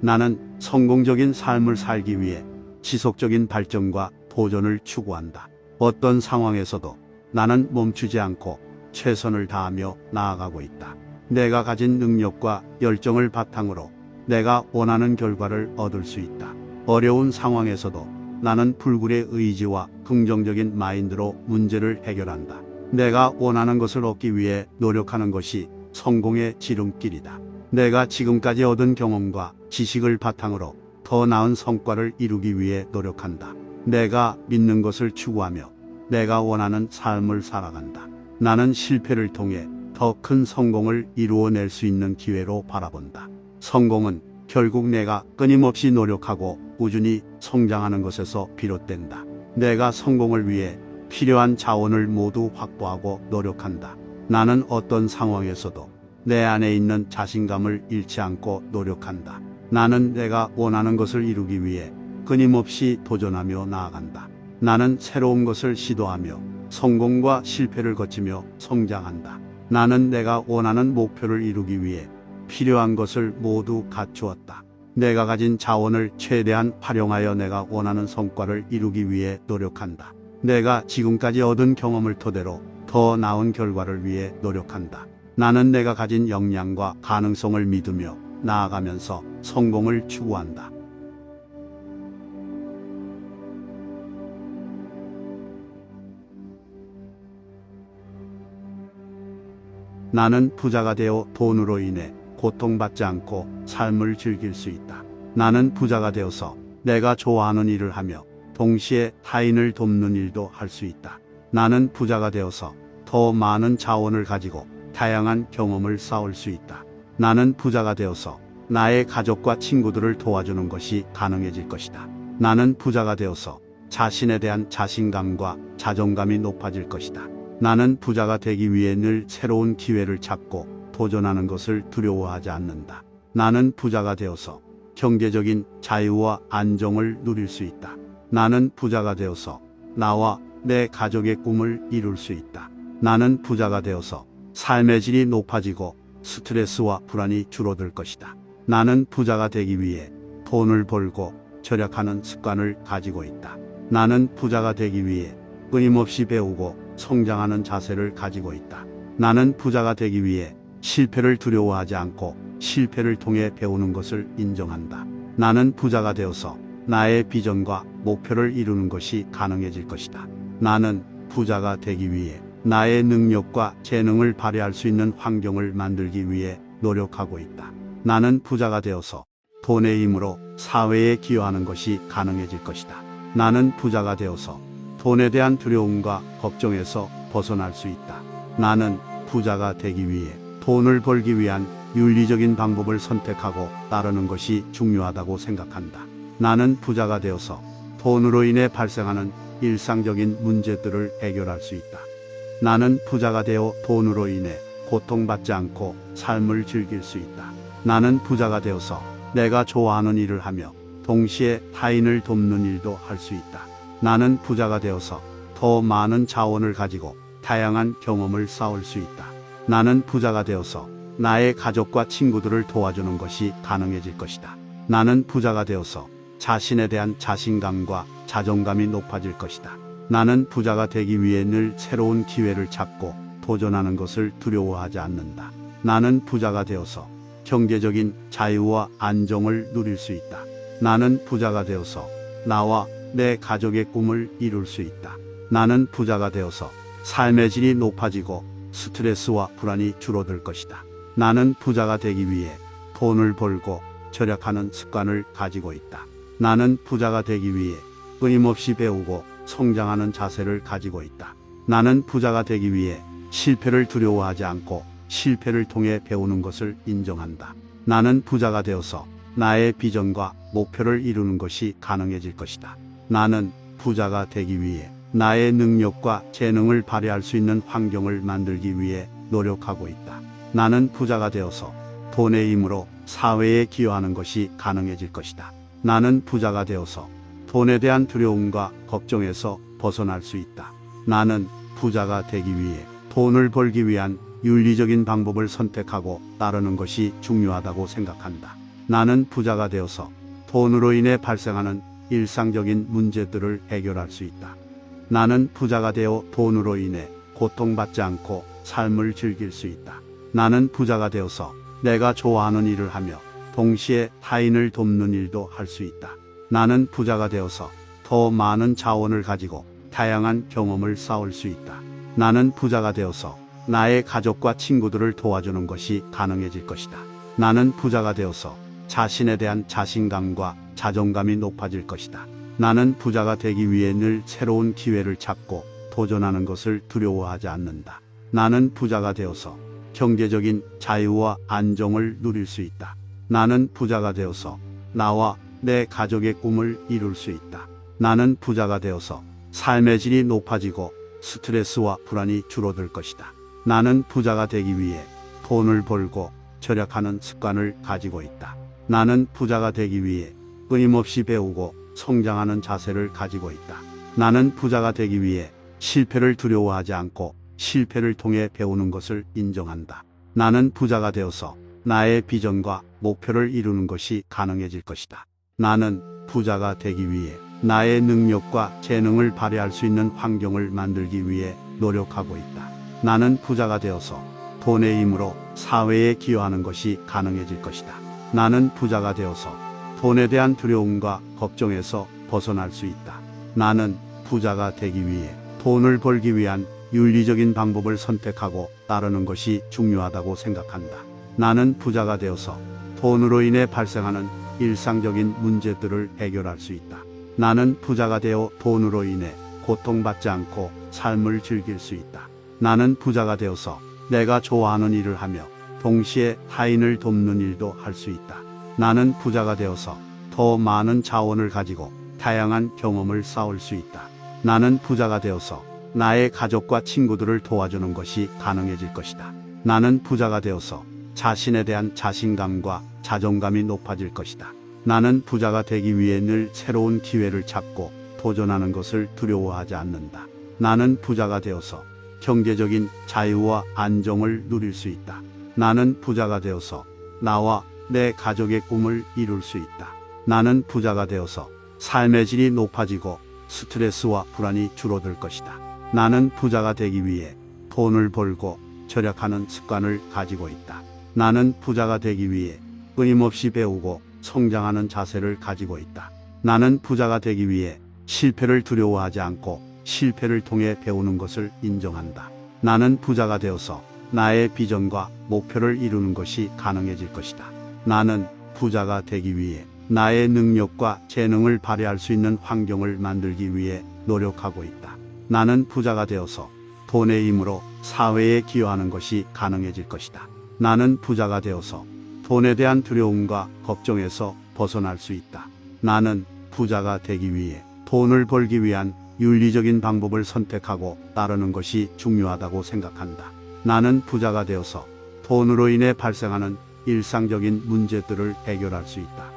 나는 성공적인 삶을 살기 위해 지속적인 발전과 도전을 추구한다. 어떤 상황에서도 나는 멈추지 않고 최선을 다하며 나아가고 있다. 내가 가진 능력과 열정을 바탕으로 내가 원하는 결과를 얻을 수 있다. 어려운 상황에서도 나는 불굴의 의지와 긍정적인 마인드로 문제를 해결한다. 내가 원하는 것을 얻기 위해 노력하는 것이 성공의 지름길이다. 내가 지금까지 얻은 경험과 지식을 바탕으로 더 나은 성과를 이루기 위해 노력한다. 내가 믿는 것을 추구하며 내가 원하는 삶을 살아간다. 나는 실패를 통해 더 큰 성공을 이루어낼 수 있는 기회로 바라본다. 성공은 결국 내가 끊임없이 노력하고 꾸준히 성장하는 것에서 비롯된다. 내가 성공을 위해 필요한 자원을 모두 확보하고 노력한다. 나는 어떤 상황에서도 내 안에 있는 자신감을 잃지 않고 노력한다. 나는 내가 원하는 것을 이루기 위해 끊임없이 도전하며 나아간다. 나는 새로운 것을 시도하며 성공과 실패를 거치며 성장한다. 나는 내가 원하는 목표를 이루기 위해 필요한 것을 모두 갖추었다. 내가 가진 자원을 최대한 활용하여 내가 원하는 성과를 이루기 위해 노력한다. 내가 지금까지 얻은 경험을 토대로 더 나은 결과를 위해 노력한다. 나는 내가 가진 역량과 가능성을 믿으며 나아가면서 성공을 추구한다. 나는 부자가 되어 돈으로 인해 고통받지 않고 삶을 즐길 수 있다. 나는 부자가 되어서 내가 좋아하는 일을 하며 동시에 타인을 돕는 일도 할 수 있다. 나는 부자가 되어서 더 많은 자원을 가지고 다양한 경험을 쌓을 수 있다. 나는 부자가 되어서 나의 가족과 친구들을 도와주는 것이 가능해질 것이다. 나는 부자가 되어서 자신에 대한 자신감과 자존감이 높아질 것이다. 나는 부자가 되기 위해 늘 새로운 기회를 찾고 도전하는 것을 두려워하지 않는다. 나는 부자가 되어서 경제적인 자유와 안정을 누릴 수 있다. 나는 부자가 되어서 나와 내 가족의 꿈을 이룰 수 있다. 나는 부자가 되어서 삶의 질이 높아지고 스트레스와 불안이 줄어들 것이다. 나는 부자가 되기 위해 돈을 벌고 절약하는 습관을 가지고 있다. 나는 부자가 되기 위해 끊임없이 배우고 성장하는 자세를 가지고 있다. 나는 부자가 되기 위해 실패를 두려워하지 않고 실패를 통해 배우는 것을 인정한다. 나는 부자가 되어서 나의 비전과 목표를 이루는 것이 가능해질 것이다. 나는 부자가 되기 위해 나의 능력과 재능을 발휘할 수 있는 환경을 만들기 위해 노력하고 있다. 나는 부자가 되어서 돈의 힘으로 사회에 기여하는 것이 가능해질 것이다. 나는 부자가 되어서 돈에 대한 두려움과 걱정에서 벗어날 수 있다. 나는 부자가 되기 위해 돈을 벌기 위한 윤리적인 방법을 선택하고 따르는 것이 중요하다고 생각한다. 나는 부자가 되어서 돈으로 인해 발생하는 일상적인 문제들을 해결할 수 있다. 나는 부자가 되어 돈으로 인해 고통받지 않고 삶을 즐길 수 있다. 나는 부자가 되어서 내가 좋아하는 일을 하며 동시에 타인을 돕는 일도 할 수 있다. 나는 부자가 되어서 더 많은 자원을 가지고 다양한 경험을 쌓을 수 있다. 나는 부자가 되어서 나의 가족과 친구들을 도와주는 것이 가능해질 것이다. 나는 부자가 되어서 자신에 대한 자신감과 자존감이 높아질 것이다. 나는 부자가 되기 위해 늘 새로운 기회를 찾고 도전하는 것을 두려워하지 않는다. 나는 부자가 되어서 경제적인 자유와 안정을 누릴 수 있다. 나는 부자가 되어서 나와 내 가족의 꿈을 이룰 수 있다. 나는 부자가 되어서 삶의 질이 높아지고 스트레스와 불안이 줄어들 것이다. 나는 부자가 되기 위해 돈을 벌고 절약하는 습관을 가지고 있다. 나는 부자가 되기 위해 끊임없이 배우고 성장하는 자세를 가지고 있다. 나는 부자가 되기 위해 실패를 두려워하지 않고 실패를 통해 배우는 것을 인정한다. 나는 부자가 되어서 나의 비전과 목표를 이루는 것이 가능해질 것이다. 나는 부자가 되기 위해 나의 능력과 재능을 발휘할 수 있는 환경을 만들기 위해 노력하고 있다. 나는 부자가 되어서 돈의 힘으로 사회에 기여하는 것이 가능해질 것이다. 나는 부자가 되어서 돈에 대한 두려움과 걱정에서 벗어날 수 있다. 나는 부자가 되기 위해 돈을 벌기 위한 윤리적인 방법을 선택하고 따르는 것이 중요하다고 생각한다. 나는 부자가 되어서 돈으로 인해 발생하는 일상적인 문제들을 해결할 수 있다. 나는 부자가 되어 돈으로 인해 고통받지 않고 삶을 즐길 수 있다. 나는 부자가 되어서 내가 좋아하는 일을 하며 동시에 타인을 돕는 일도 할 수 있다. 나는 부자가 되어서 더 많은 자원을 가지고 다양한 경험을 쌓을 수 있다. 나는 부자가 되어서 나의 가족과 친구들을 도와주는 것이 가능해질 것이다. 나는 부자가 되어서 자신에 대한 자신감과 자존감이 높아질 것이다. 나는 부자가 되기 위해 늘 새로운 기회를 찾고 도전하는 것을 두려워하지 않는다. 나는 부자가 되어서 경제적인 자유와 안정을 누릴 수 있다. 나는 부자가 되어서 나와 내 가족의 꿈을 이룰 수 있다. 나는 부자가 되어서 삶의 질이 높아지고 스트레스와 불안이 줄어들 것이다. 나는 부자가 되기 위해 돈을 벌고 절약하는 습관을 가지고 있다. 나는 부자가 되기 위해 끊임없이 배우고 성장하는 자세를 가지고 있다. 나는 부자가 되기 위해 실패를 두려워하지 않고 실패를 통해 배우는 것을 인정한다. 나는 부자가 되어서 나의 비전과 목표를 이루는 것이 가능해질 것이다. 나는 부자가 되기 위해 나의 능력과 재능을 발휘할 수 있는 환경을 만들기 위해 노력하고 있다. 나는 부자가 되어서 돈의 힘으로 사회에 기여하는 것이 가능해질 것이다. 나는 부자가 되어서 돈에 대한 두려움과 걱정에서 벗어날 수 있다. 나는 부자가 되기 위해 돈을 벌기 위한 윤리적인 방법을 선택하고 따르는 것이 중요하다고 생각한다. 나는 부자가 되어서 돈으로 인해 발생하는 일상적인 문제들을 해결할 수 있다. 나는 부자가 되어 돈으로 인해 고통받지 않고 삶을 즐길 수 있다. 나는 부자가 되어서 내가 좋아하는 일을 하며 동시에 타인을 돕는 일도 할 수 있다. 나는 부자가 되어서 더 많은 자원을 가지고 다양한 경험을 쌓을 수 있다. 나는 부자가 되어서 나의 가족과 친구들을 도와주는 것이 가능해질 것이다. 나는 부자가 되어서 자신에 대한 자신감과 자존감이 높아질 것이다. 나는 부자가 되기 위해 늘 새로운 기회를 찾고 도전하는 것을 두려워하지 않는다. 나는 부자가 되어서 경제적인 자유와 안정을 누릴 수 있다. 나는 부자가 되어서 나와 내 가족의 꿈을 이룰 수 있다. 나는 부자가 되어서 삶의 질이 높아지고 스트레스와 불안이 줄어들 것이다. 나는 부자가 되기 위해 돈을 벌고 절약하는 습관을 가지고 있다. 나는 부자가 되기 위해 끊임없이 배우고 성장하는 자세를 가지고 있다. 나는 부자가 되기 위해 실패를 두려워하지 않고 실패를 통해 배우는 것을 인정한다. 나는 부자가 되어서 나의 비전과 목표를 이루는 것이 가능해질 것이다. 나는 부자가 되기 위해 나의 능력과 재능을 발휘할 수 있는 환경을 만들기 위해 노력하고 있다. 나는 부자가 되어서 돈의 힘으로 사회에 기여하는 것이 가능해질 것이다. 나는 부자가 되어서 돈에 대한 두려움과 걱정에서 벗어날 수 있다. 나는 부자가 되기 위해 돈을 벌기 위한 윤리적인 방법을 선택하고 따르는 것이 중요하다고 생각한다. 나는 부자가 되어서 돈으로 인해 발생하는 일상적인 문제들을 해결할 수 있다.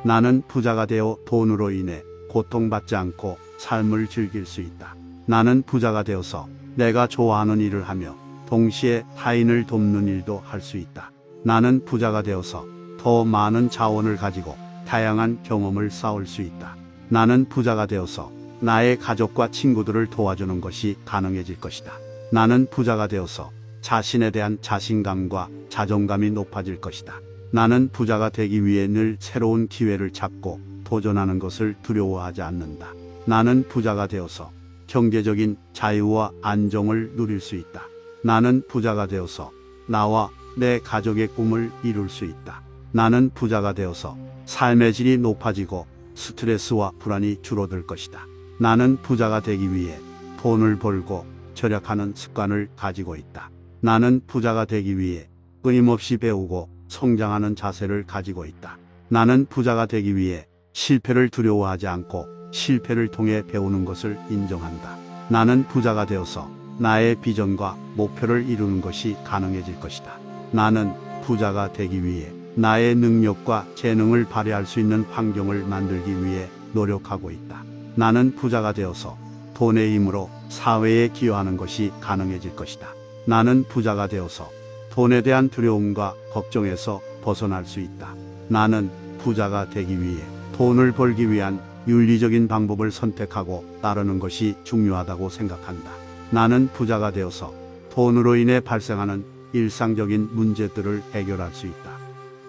나는 부자가 되어 돈으로 인해 고통받지 않고 삶을 즐길 수 있다. 나는 부자가 되어서 내가 좋아하는 일을 하며 동시에 타인을 돕는 일도 할 수 있다. 나는 부자가 되어서 더 많은 자원을 가지고 다양한 경험을 쌓을 수 있다. 나는 부자가 되어서 나의 가족과 친구들을 도와주는 것이 가능해질 것이다. 나는 부자가 되어서 자신에 대한 자신감과 자존감이 높아질 것이다. 나는 부자가 되기 위해 늘 새로운 기회를 찾고 도전하는 것을 두려워하지 않는다. 나는 부자가 되어서 경제적인 자유와 안정을 누릴 수 있다. 나는 부자가 되어서 나와 내 가족의 꿈을 이룰 수 있다. 나는 부자가 되어서 삶의 질이 높아지고 스트레스와 불안이 줄어들 것이다. 나는 부자가 되기 위해 돈을 벌고 절약하는 습관을 가지고 있다. 나는 부자가 되기 위해 끊임없이 배우고 성장하는 자세를 가지고 있다. 나는 부자가 되기 위해 실패를 두려워하지 않고 실패를 통해 배우는 것을 인정한다. 나는 부자가 되어서 나의 비전과 목표를 이루는 것이 가능해질 것이다. 나는 부자가 되기 위해 나의 능력과 재능을 발휘할 수 있는 환경을 만들기 위해 노력하고 있다. 나는 부자가 되어서 돈의 힘으로 사회에 기여하는 것이 가능해질 것이다. 나는 부자가 되어서 돈에 대한 두려움과 걱정에서 벗어날 수 있다. 나는 부자가 되기 위해 돈을 벌기 위한 윤리적인 방법을 선택하고 따르는 것이 중요하다고 생각한다. 나는 부자가 되어서 돈으로 인해 발생하는 일상적인 문제들을 해결할 수 있다.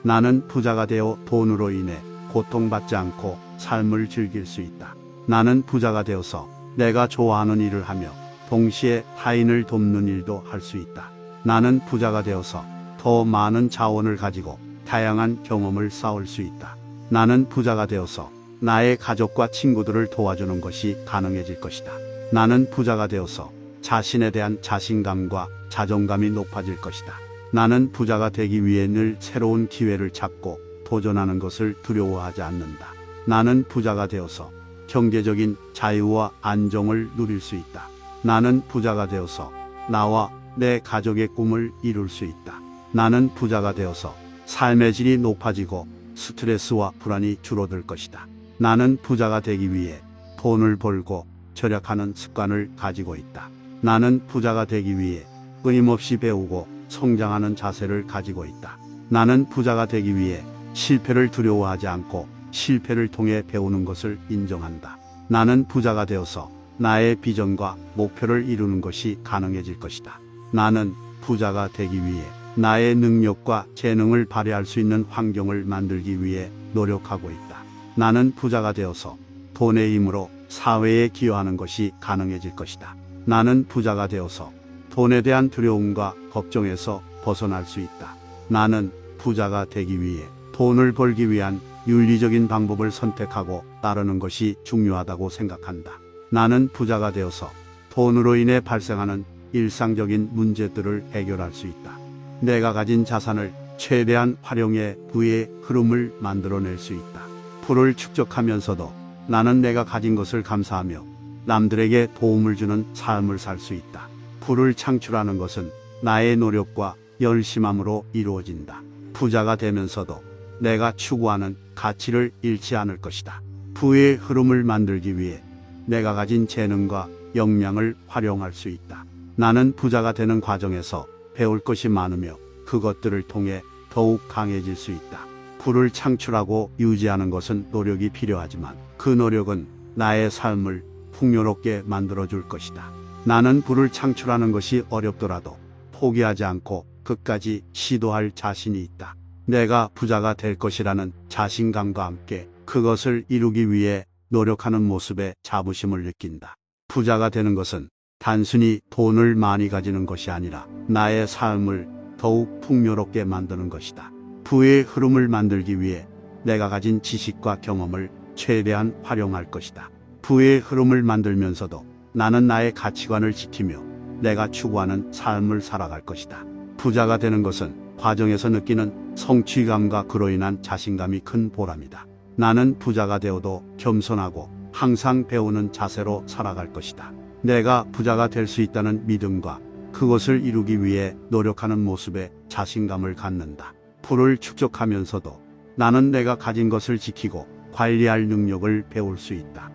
나는 부자가 되어 돈으로 인해 고통받지 않고 삶을 즐길 수 있다. 나는 부자가 되어서 내가 좋아하는 일을 하며 동시에 타인을 돕는 일도 할 수 있다. 나는 부자가 되어서 더 많은 자원을 가지고 다양한 경험을 쌓을 수 있다. 나는 부자가 되어서 나의 가족과 친구들을 도와주는 것이 가능해질 것이다. 나는 부자가 되어서 자신에 대한 자신감과 자존감이 높아질 것이다. 나는 부자가 되기 위해 늘 새로운 기회를 찾고 도전하는 것을 두려워하지 않는다. 나는 부자가 되어서 경제적인 자유와 안정을 누릴 수 있다. 나는 부자가 되어서 나와 내 가족의 꿈을 이룰 수 있다. 나는 부자가 되어서 삶의 질이 높아지고 스트레스와 불안이 줄어들 것이다. 나는 부자가 되기 위해 돈을 벌고 절약하는 습관을 가지고 있다. 나는 부자가 되기 위해 끊임없이 배우고 성장하는 자세를 가지고 있다. 나는 부자가 되기 위해 실패를 두려워하지 않고 실패를 통해 배우는 것을 인정한다. 나는 부자가 되어서 나의 비전과 목표를 이루는 것이 가능해질 것이다. 나는 부자가 되기 위해 나의 능력과 재능을 발휘할 수 있는 환경을 만들기 위해 노력하고 있다. 나는 부자가 되어서 돈의 힘으로 사회에 기여하는 것이 가능해질 것이다. 나는 부자가 되어서 돈에 대한 두려움과 걱정에서 벗어날 수 있다. 나는 부자가 되기 위해 돈을 벌기 위한 윤리적인 방법을 선택하고 따르는 것이 중요하다고 생각한다. 나는 부자가 되어서 돈으로 인해 발생하는 일상적인 문제들을 해결할 수 있다. 내가 가진 자산을 최대한 활용해 부의 흐름을 만들어낼 수 있다. 부를 축적하면서도 나는 내가 가진 것을 감사하며 남들에게 도움을 주는 삶을 살 수 있다. 부를 창출하는 것은 나의 노력과 열심함으로 이루어진다. 부자가 되면서도 내가 추구하는 가치를 잃지 않을 것이다. 부의 흐름을 만들기 위해 내가 가진 재능과 역량을 활용할 수 있다. 나는 부자가 되는 과정에서 배울 것이 많으며 그것들을 통해 더욱 강해질 수 있다. 부를 창출하고 유지하는 것은 노력이 필요하지만 그 노력은 나의 삶을 풍요롭게 만들어줄 것이다. 나는 부를 창출하는 것이 어렵더라도 포기하지 않고 끝까지 시도할 자신이 있다. 내가 부자가 될 것이라는 자신감과 함께 그것을 이루기 위해 노력하는 모습에 자부심을 느낀다. 부자가 되는 것은 단순히 돈을 많이 가지는 것이 아니라 나의 삶을 더욱 풍요롭게 만드는 것이다. 부의 흐름을 만들기 위해 내가 가진 지식과 경험을 최대한 활용할 것이다. 부의 흐름을 만들면서도 나는 나의 가치관을 지키며 내가 추구하는 삶을 살아갈 것이다. 부자가 되는 것은 과정에서 느끼는 성취감과 그로 인한 자신감이 큰 보람이다. 나는 부자가 되어도 겸손하고 항상 배우는 자세로 살아갈 것이다. 내가 부자가 될 수 있다는 믿음과 그것을 이루기 위해 노력하는 모습에 자신감을 갖는다. 부를 축적하면서도 나는 내가 가진 것을 지키고 관리할 능력을 배울 수 있다.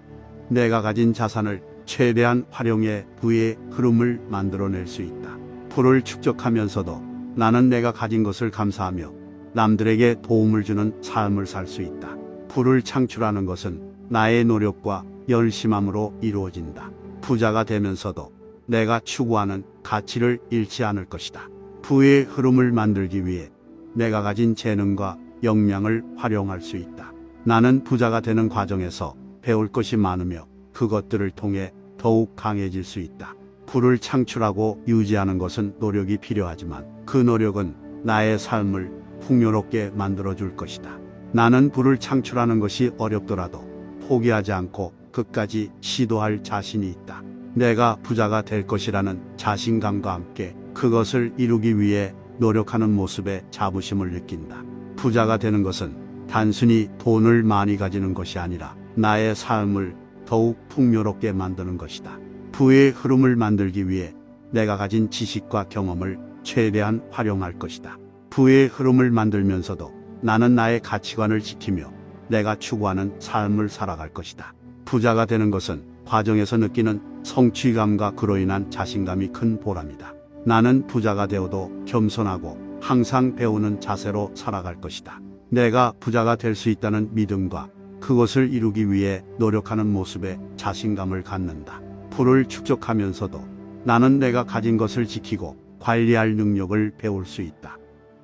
내가 가진 자산을 최대한 활용해 부의 흐름을 만들어낼 수 있다. 부를 축적하면서도 나는 내가 가진 것을 감사하며 남들에게 도움을 주는 삶을 살 수 있다. 부를 창출하는 것은 나의 노력과 열심함으로 이루어진다. 부자가 되면서도 내가 추구하는 가치를 잃지 않을 것이다. 부의 흐름을 만들기 위해 내가 가진 재능과 역량을 활용할 수 있다. 나는 부자가 되는 과정에서 배울 것이 많으며 그것들을 통해 더욱 강해질 수 있다. 부를 창출하고 유지하는 것은 노력이 필요하지만 그 노력은 나의 삶을 풍요롭게 만들어줄 것이다. 나는 부를 창출하는 것이 어렵더라도 포기하지 않고 끝까지 시도할 자신이 있다. 내가 부자가 될 것이라는 자신감과 함께 그것을 이루기 위해 노력하는 모습에 자부심을 느낀다. 부자가 되는 것은 단순히 돈을 많이 가지는 것이 아니라 나의 삶을 더욱 풍요롭게 만드는 것이다. 부의 흐름을 만들기 위해 내가 가진 지식과 경험을 최대한 활용할 것이다. 부의 흐름을 만들면서도 나는 나의 가치관을 지키며 내가 추구하는 삶을 살아갈 것이다. 부자가 되는 것은 과정에서 느끼는 성취감과 그로 인한 자신감이 큰 보람이다. 나는 부자가 되어도 겸손하고 항상 배우는 자세로 살아갈 것이다. 내가 부자가 될 수 있다는 믿음과 그것을 이루기 위해 노력하는 모습에 자신감을 갖는다. 부를 축적하면서도 나는 내가 가진 것을 지키고 관리할 능력을 배울 수 있다.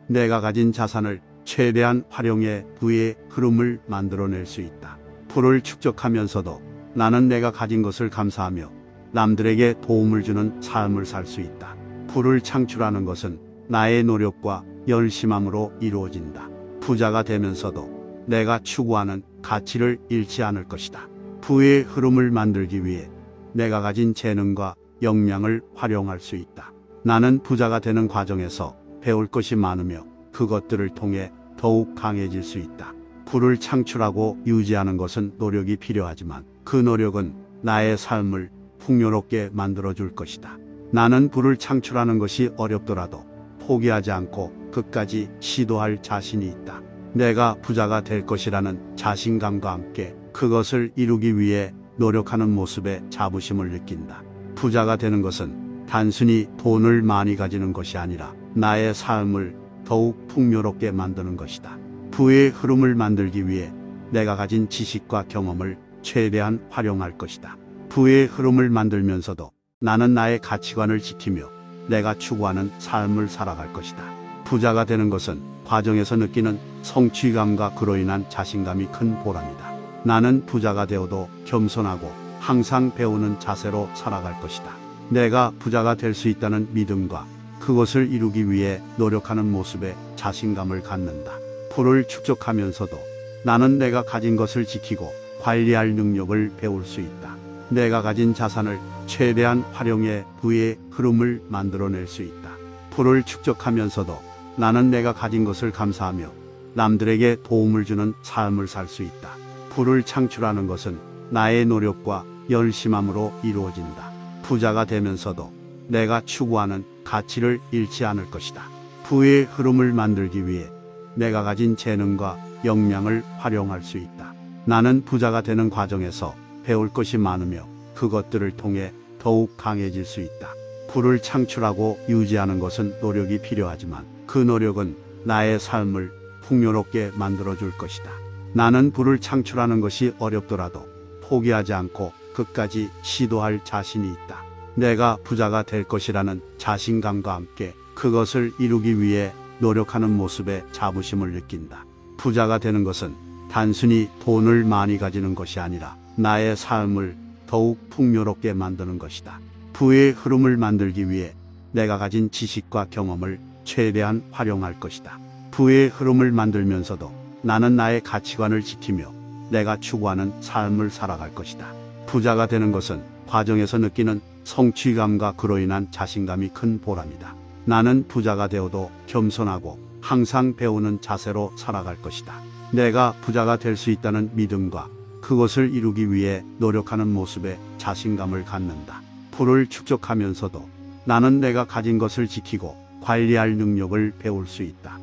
내가 가진 자산을 최대한 활용해 부의 흐름을 만들어낼 수 있다. 부를 축적하면서도 나는 내가 가진 것을 감사하며 남들에게 도움을 주는 삶을 살 수 있다. 부를 창출하는 것은 나의 노력과 열심함으로 이루어진다. 부자가 되면서도 내가 추구하는 가치를 잃지 않을 것이다. 부의 흐름을 만들기 위해 내가 가진 재능과 역량을 활용할 수 있다. 나는 부자가 되는 과정에서 배울 것이 많으며 그것들을 통해 더욱 강해질 수 있다. 부를 창출하고 유지하는 것은 노력이 필요하지만 그 노력은 나의 삶을 풍요롭게 만들어줄 것이다. 나는 부를 창출하는 것이 어렵더라도 포기하지 않고 끝까지 시도할 자신이 있다. 내가 부자가 될 것이라는 자신감과 함께 그것을 이루기 위해 노력하는 모습에 자부심을 느낀다. 부자가 되는 것은 단순히 돈을 많이 가지는 것이 아니라 나의 삶을 더욱 풍요롭게 만드는 것이다. 부의 흐름을 만들기 위해 내가 가진 지식과 경험을 최대한 활용할 것이다. 부의 흐름을 만들면서도 나는 나의 가치관을 지키며 내가 추구하는 삶을 살아갈 것이다. 부자가 되는 것은 과정에서 느끼는 성취감과 그로 인한 자신감이 큰 보람이다. 나는 부자가 되어도 겸손하고 항상 배우는 자세로 살아갈 것이다. 내가 부자가 될 수 있다는 믿음과 그것을 이루기 위해 노력하는 모습에 자신감을 갖는다. 부를 축적하면서도 나는 내가 가진 것을 지키고 관리할 능력을 배울 수 있다. 내가 가진 자산을 최대한 활용해 부의 흐름을 만들어낼 수 있다. 부를 축적하면서도 나는 내가 가진 것을 감사하며 남들에게 도움을 주는 삶을 살 수 있다. 부를 창출하는 것은 나의 노력과 열심함으로 이루어진다. 부자가 되면서도 내가 추구하는 가치를 잃지 않을 것이다. 부의 흐름을 만들기 위해 내가 가진 재능과 역량을 활용할 수 있다. 나는 부자가 되는 과정에서 배울 것이 많으며 그것들을 통해 더욱 강해질 수 있다. 부를 창출하고 유지하는 것은 노력이 필요하지만 그 노력은 나의 삶을 풍요롭게 만들어줄 것이다. 나는 부를 창출하는 것이 어렵더라도 포기하지 않고 끝까지 시도할 자신이 있다. 내가 부자가 될 것이라는 자신감과 함께 그것을 이루기 위해 노력하는 모습에 자부심을 느낀다. 부자가 되는 것은 단순히 돈을 많이 가지는 것이 아니라 나의 삶을 더욱 풍요롭게 만드는 것이다. 부의 흐름을 만들기 위해 내가 가진 지식과 경험을 최대한 활용할 것이다. 부의 흐름을 만들면서도 나는 나의 가치관을 지키며 내가 추구하는 삶을 살아갈 것이다. 부자가 되는 것은 과정에서 느끼는 성취감과 그로 인한 자신감이 큰 보람이다. 나는 부자가 되어도 겸손하고 항상 배우는 자세로 살아갈 것이다. 내가 부자가 될 수 있다는 믿음과 그것을 이루기 위해 노력하는 모습에 자신감을 갖는다. 부를 축적하면서도 나는 내가 가진 것을 지키고 관리할 능력을 배울 수 있다.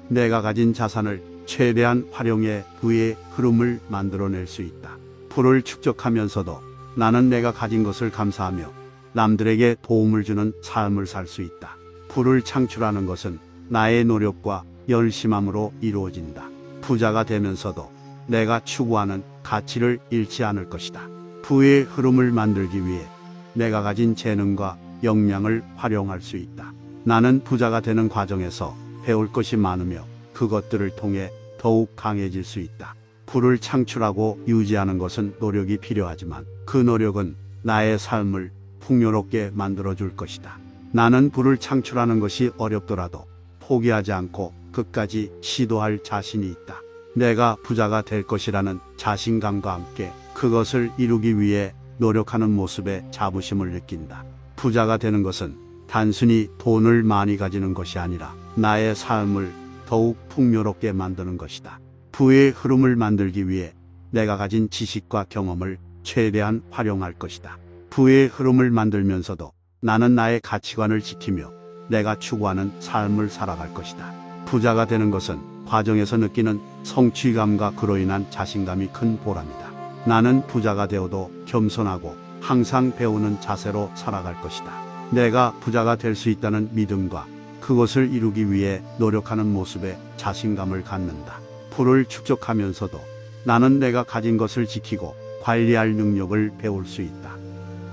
내가 가진 자산을 최대한 활용해 부의 흐름을 만들어낼 수 있다. 부를 축적하면서도 나는 내가 가진 것을 감사하며 남들에게 도움을 주는 삶을 살 수 있다. 부를 창출하는 것은 나의 노력과 열심함으로 이루어진다. 부자가 되면서도 내가 추구하는 가치를 잃지 않을 것이다. 부의 흐름을 만들기 위해 내가 가진 재능과 역량을 활용할 수 있다. 나는 부자가 되는 과정에서 배울 것이 많으며 그것들을 통해 더욱 강해질 수 있다. 부를 창출하고 유지하는 것은 노력이 필요하지만 그 노력은 나의 삶을 풍요롭게 만들어줄 것이다. 나는 부를 창출하는 것이 어렵더라도 포기하지 않고 끝까지 시도할 자신이 있다. 내가 부자가 될 것이라는 자신감과 함께 그것을 이루기 위해 노력하는 모습에 자부심을 느낀다. 부자가 되는 것은 단순히 돈을 많이 가지는 것이 아니라 나의 삶을 더욱 풍요롭게 만드는 것이다. 부의 흐름을 만들기 위해 내가 가진 지식과 경험을 최대한 활용할 것이다. 부의 흐름을 만들면서도 나는 나의 가치관을 지키며 내가 추구하는 삶을 살아갈 것이다. 부자가 되는 것은 과정에서 느끼는 성취감과 그로 인한 자신감이 큰 보람이다. 나는 부자가 되어도 겸손하고 항상 배우는 자세로 살아갈 것이다. 내가 부자가 될 수 있다는 믿음과 그것을 이루기 위해 노력하는 모습에 자신감을 갖는다. 부를 축적하면서도 나는 내가 가진 것을 지키고 관리할 능력을 배울 수 있다.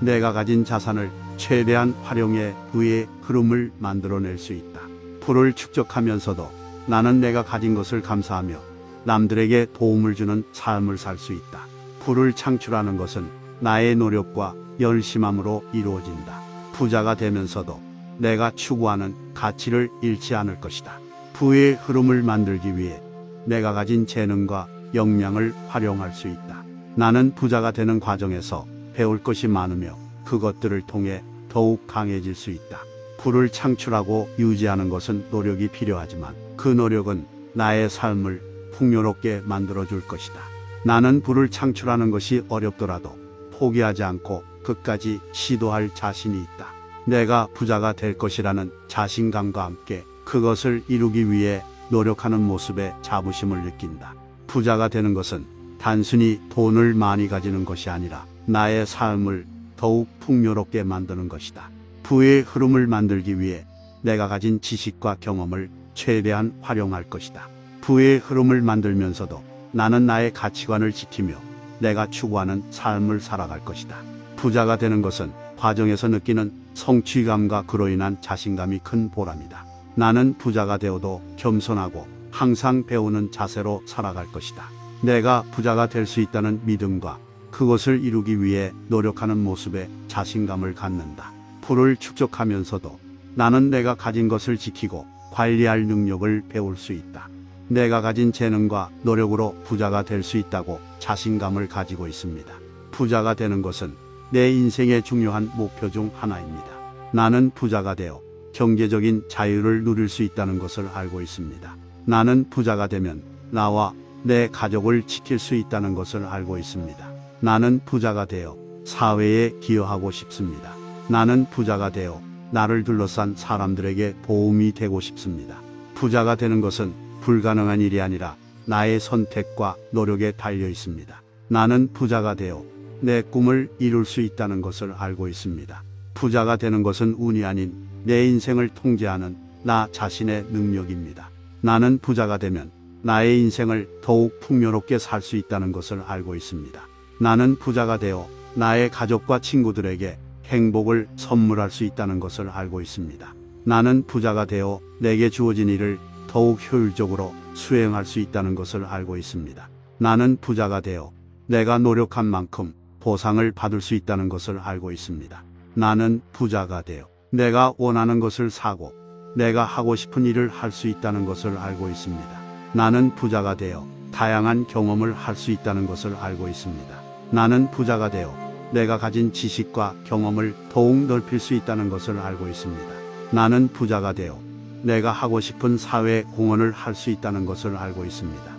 내가 가진 자산을 최대한 활용해 부의 흐름을 만들어낼 수 있다. 부를 축적하면서도 나는 내가 가진 것을 감사하며 남들에게 도움을 주는 삶을 살 수 있다. 부를 창출하는 것은 나의 노력과 열심함으로 이루어진다. 부자가 되면서도 내가 추구하는 가치를 잃지 않을 것이다. 부의 흐름을 만들기 위해 내가 가진 재능과 역량을 활용할 수 있다. 나는 부자가 되는 과정에서 배울 것이 많으며 그것들을 통해 더욱 강해질 수 있다. 부를 창출하고 유지하는 것은 노력이 필요하지만 그 노력은 나의 삶을 풍요롭게 만들어줄 것이다. 나는 부를 창출하는 것이 어렵더라도 포기하지 않고 끝까지 시도할 자신이 있다. 내가 부자가 될 것이라는 자신감과 함께 그것을 이루기 위해 노력하는 모습에 자부심을 느낀다. 부자가 되는 것은 단순히 돈을 많이 가지는 것이 아니라 나의 삶을 더욱 풍요롭게 만드는 것이다. 부의 흐름을 만들기 위해 내가 가진 지식과 경험을 최대한 활용할 것이다. 부의 흐름을 만들면서도 나는 나의 가치관을 지키며 내가 추구하는 삶을 살아갈 것이다. 부자가 되는 것은 과정에서 느끼는 성취감과 그로 인한 자신감이 큰 보람이다. 나는 부자가 되어도 겸손하고 항상 배우는 자세로 살아갈 것이다. 내가 부자가 될 수 있다는 믿음과 그것을 이루기 위해 노력하는 모습에 자신감을 갖는다. 부를 축적하면서도 나는 내가 가진 것을 지키고 관리할 능력을 배울 수 있다. 내가 가진 재능과 노력으로 부자가 될 수 있다고 자신감을 가지고 있습니다. 부자가 되는 것은 내 인생의 중요한 목표 중 하나입니다. 나는 부자가 되어 경제적인 자유를 누릴 수 있다는 것을 알고 있습니다. 나는 부자가 되면 나와 내 가족을 지킬 수 있다는 것을 알고 있습니다. 나는 부자가 되어 사회에 기여하고 싶습니다. 나는 부자가 되어 나를 둘러싼 사람들에게 도움이 되고 싶습니다. 부자가 되는 것은 불가능한 일이 아니라 나의 선택과 노력에 달려 있습니다. 나는 부자가 되어 내 꿈을 이룰 수 있다는 것을 알고 있습니다. 부자가 되는 것은 운이 아닌 내 인생을 통제하는 나 자신의 능력입니다. 나는 부자가 되면 나의 인생을 더욱 풍요롭게 살 수 있다는 것을 알고 있습니다. 나는 부자가 되어 나의 가족과 친구들에게 행복을 선물할 수 있다는 것을 알고 있습니다. 나는 부자가 되어 내게 주어진 일을 더욱 효율적으로 수행할 수 있다는 것을 알고 있습니다. 나는 부자가 되어 내가 노력한 만큼 보상을 받을 수 있다는 것을 알고 있습니다. 나는 부자가 되어 내가 원하는 것을 사고 내가 하고 싶은 일을 할 수 있다는 것을 알고 있습니다. 나는 부자가 되어 다양한 경험을 할 수 있다는 것을 알고 있습니다. 나는 부자가 되어 내가 가진 지식과 경험을 더욱 넓힐 수 있다는 것을 알고 있습니다. 나는 부자가 되어 내가 하고 싶은 사회 공헌을 할 수 있다는 것을 알고 있습니다.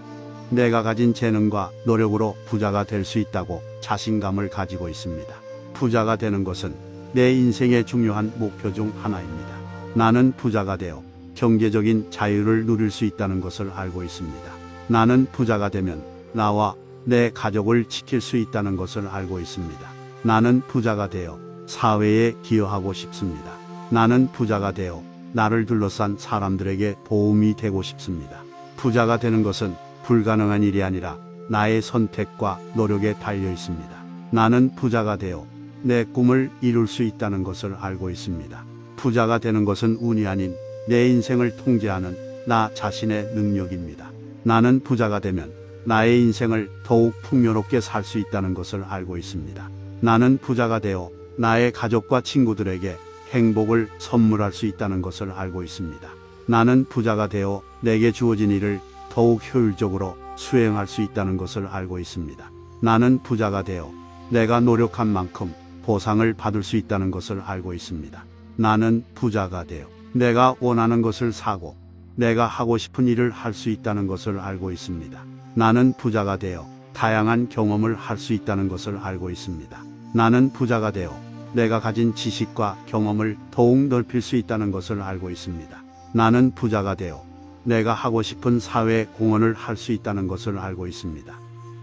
내가 가진 재능과 노력으로 부자가 될 수 있다고 자신감을 가지고 있습니다. 부자가 되는 것은 내 인생의 중요한 목표 중 하나입니다. 나는 부자가 되어 경제적인 자유를 누릴 수 있다는 것을 알고 있습니다. 나는 부자가 되면 나와 내 가족을 지킬 수 있다는 것을 알고 있습니다. 나는 부자가 되어 사회에 기여하고 싶습니다. 나는 부자가 되어 나를 둘러싼 사람들에게 도움이 되고 싶습니다. 부자가 되는 것은 불가능한 일이 아니라 나의 선택과 노력에 달려 있습니다. 나는 부자가 되어 내 꿈을 이룰 수 있다는 것을 알고 있습니다. 부자가 되는 것은 운이 아닌 내 인생을 통제하는 나 자신의 능력입니다. 나는 부자가 되면 나의 인생을 더욱 풍요롭게 살 수 있다는 것을 알고 있습니다. 나는 부자가 되어 나의 가족과 친구들에게 행복을 선물할 수 있다는 것을 알고 있습니다. 나는 부자가 되어 내게 주어진 일을 더욱 효율적으로 수행할 수 있다는 것을 알고 있습니다. 나는 부자가 되어 내가 노력한 만큼 보상을 받을 수 있다는 것을 알고 있습니다. 나는 부자가 되어 내가 원하는 것을 사고 내가 하고 싶은 일을 할 수 있다는 것을 알고 있습니다. 나는 부자가 되어 다양한 경험을 할 수 있다는 것을 알고 있습니다. 나는 부자가 되어 내가 가진 지식과 경험을 더욱 넓힐 수 있다는 것을 알고 있습니다. 나는 부자가 되어 내가 하고 싶은 사회 공헌을 할 수 있다는 것을 알고 있습니다.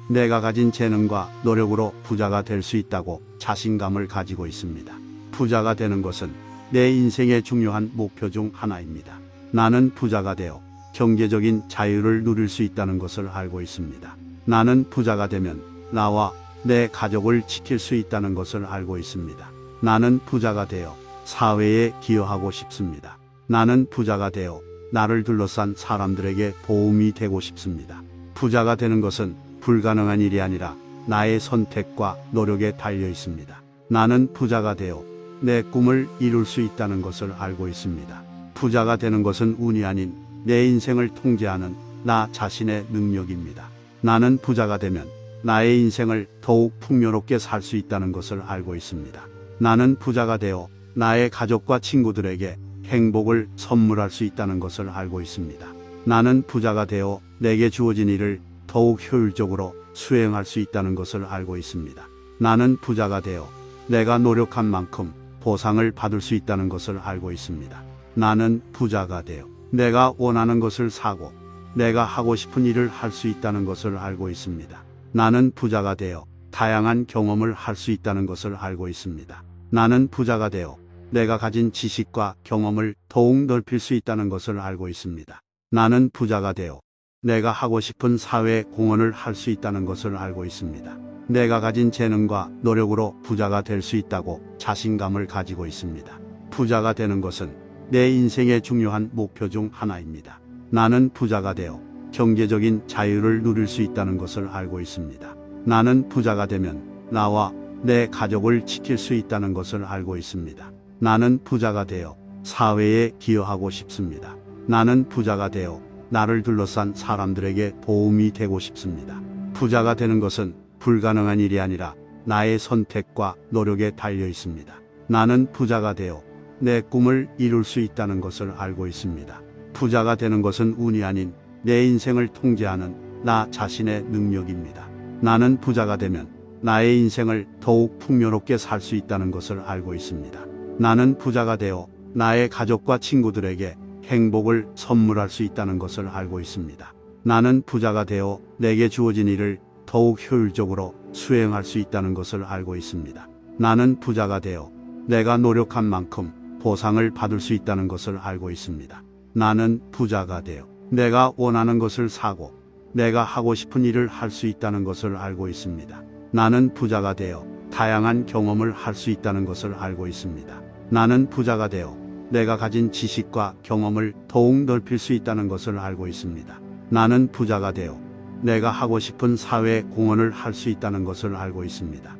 내가 가진 재능과 노력으로 부자가 될 수 있다고 자신감을 가지고 있습니다. 부자가 되는 것은 내 인생의 중요한 목표 중 하나입니다. 나는 부자가 되어 경제적인 자유를 누릴 수 있다는 것을 알고 있습니다. 나는 부자가 되면 나와 내 가족을 지킬 수 있다는 것을 알고 있습니다. 나는 부자가 되어 사회에 기여하고 싶습니다. 나는 부자가 되어 나를 둘러싼 사람들에게 도움이 되고 싶습니다. 부자가 되는 것은 불가능한 일이 아니라 나의 선택과 노력에 달려 있습니다. 나는 부자가 되어 내 꿈을 이룰 수 있다는 것을 알고 있습니다. 부자가 되는 것은 운이 아닌 내 인생을 통제하는 나 자신의 능력입니다. 나는 부자가 되면 나의 인생을 더욱 풍요롭게 살 수 있다는 것을 알고 있습니다. 나는 부자가 되어 나의 가족과 친구들에게 행복을 선물할 수 있다는 것을 알고 있습니다. 나는 부자가 되어 내게 주어진 일을 더욱 효율적으로 수행할 수 있다는 것을 알고 있습니다. 나는 부자가 되어 내가 노력한 만큼 보상을 받을 수 있다는 것을 알고 있습니다. 나는 부자가 되어 내가 원하는 것을 사고 내가 하고 싶은 일을 할 수 있다는 것을 알고 있습니다. 나는 부자가 되어 다양한 경험을 할 수 있다는 것을 알고 있습니다. 나는 부자가 되어 내가 가진 지식과 경험을 더욱 넓힐 수 있다는 것을 알고 있습니다. 나는 부자가 되어 내가 하고 싶은 사회 공헌을 할 수 있다는 것을 알고 있습니다. 내가 가진 재능과 노력으로 부자가 될 수 있다고 자신감을 가지고 있습니다. 부자가 되는 것은 내 인생의 중요한 목표 중 하나입니다. 나는 부자가 되어 경제적인 자유를 누릴 수 있다는 것을 알고 있습니다. 나는 부자가 되면 나와 내 가족을 지킬 수 있다는 것을 알고 있습니다. 나는 부자가 되어 사회에 기여하고 싶습니다. 나는 부자가 되어 나를 둘러싼 사람들에게 도움이 되고 싶습니다. 부자가 되는 것은 불가능한 일이 아니라 나의 선택과 노력에 달려 있습니다. 나는 부자가 되어 내 꿈을 이룰 수 있다는 것을 알고 있습니다. 부자가 되는 것은 운이 아닌 내 인생을 통제하는 나 자신의 능력입니다. 나는 부자가 되면 나의 인생을 더욱 풍요롭게 살 수 있다는 것을 알고 있습니다. 나는 부자가 되어 나의 가족과 친구들에게 행복을 선물할 수 있다는 것을 알고 있습니다. 나는 부자가 되어 내게 주어진 일을 더욱 효율적으로 수행할 수 있다는 것을 알고 있습니다. 나는 부자가 되어 내가 노력한 만큼 보상을 받을 수 있다는 것을 알고 있습니다. 나는 부자가 되어 내가 원하는 것을 사고 내가 하고 싶은 일을 할 수 있다는 것을 알고 있습니다. 나는 부자가 되어 다양한 경험을 할 수 있다는 것을 알고 있습니다. 나는 부자가 되어 내가 가진 지식과 경험을 더욱 넓힐 수 있다는 것을 알고 있습니다. 나는 부자가 되어 내가 하고 싶은 사회 공헌을 할 수 있다는 것을 알고 있습니다.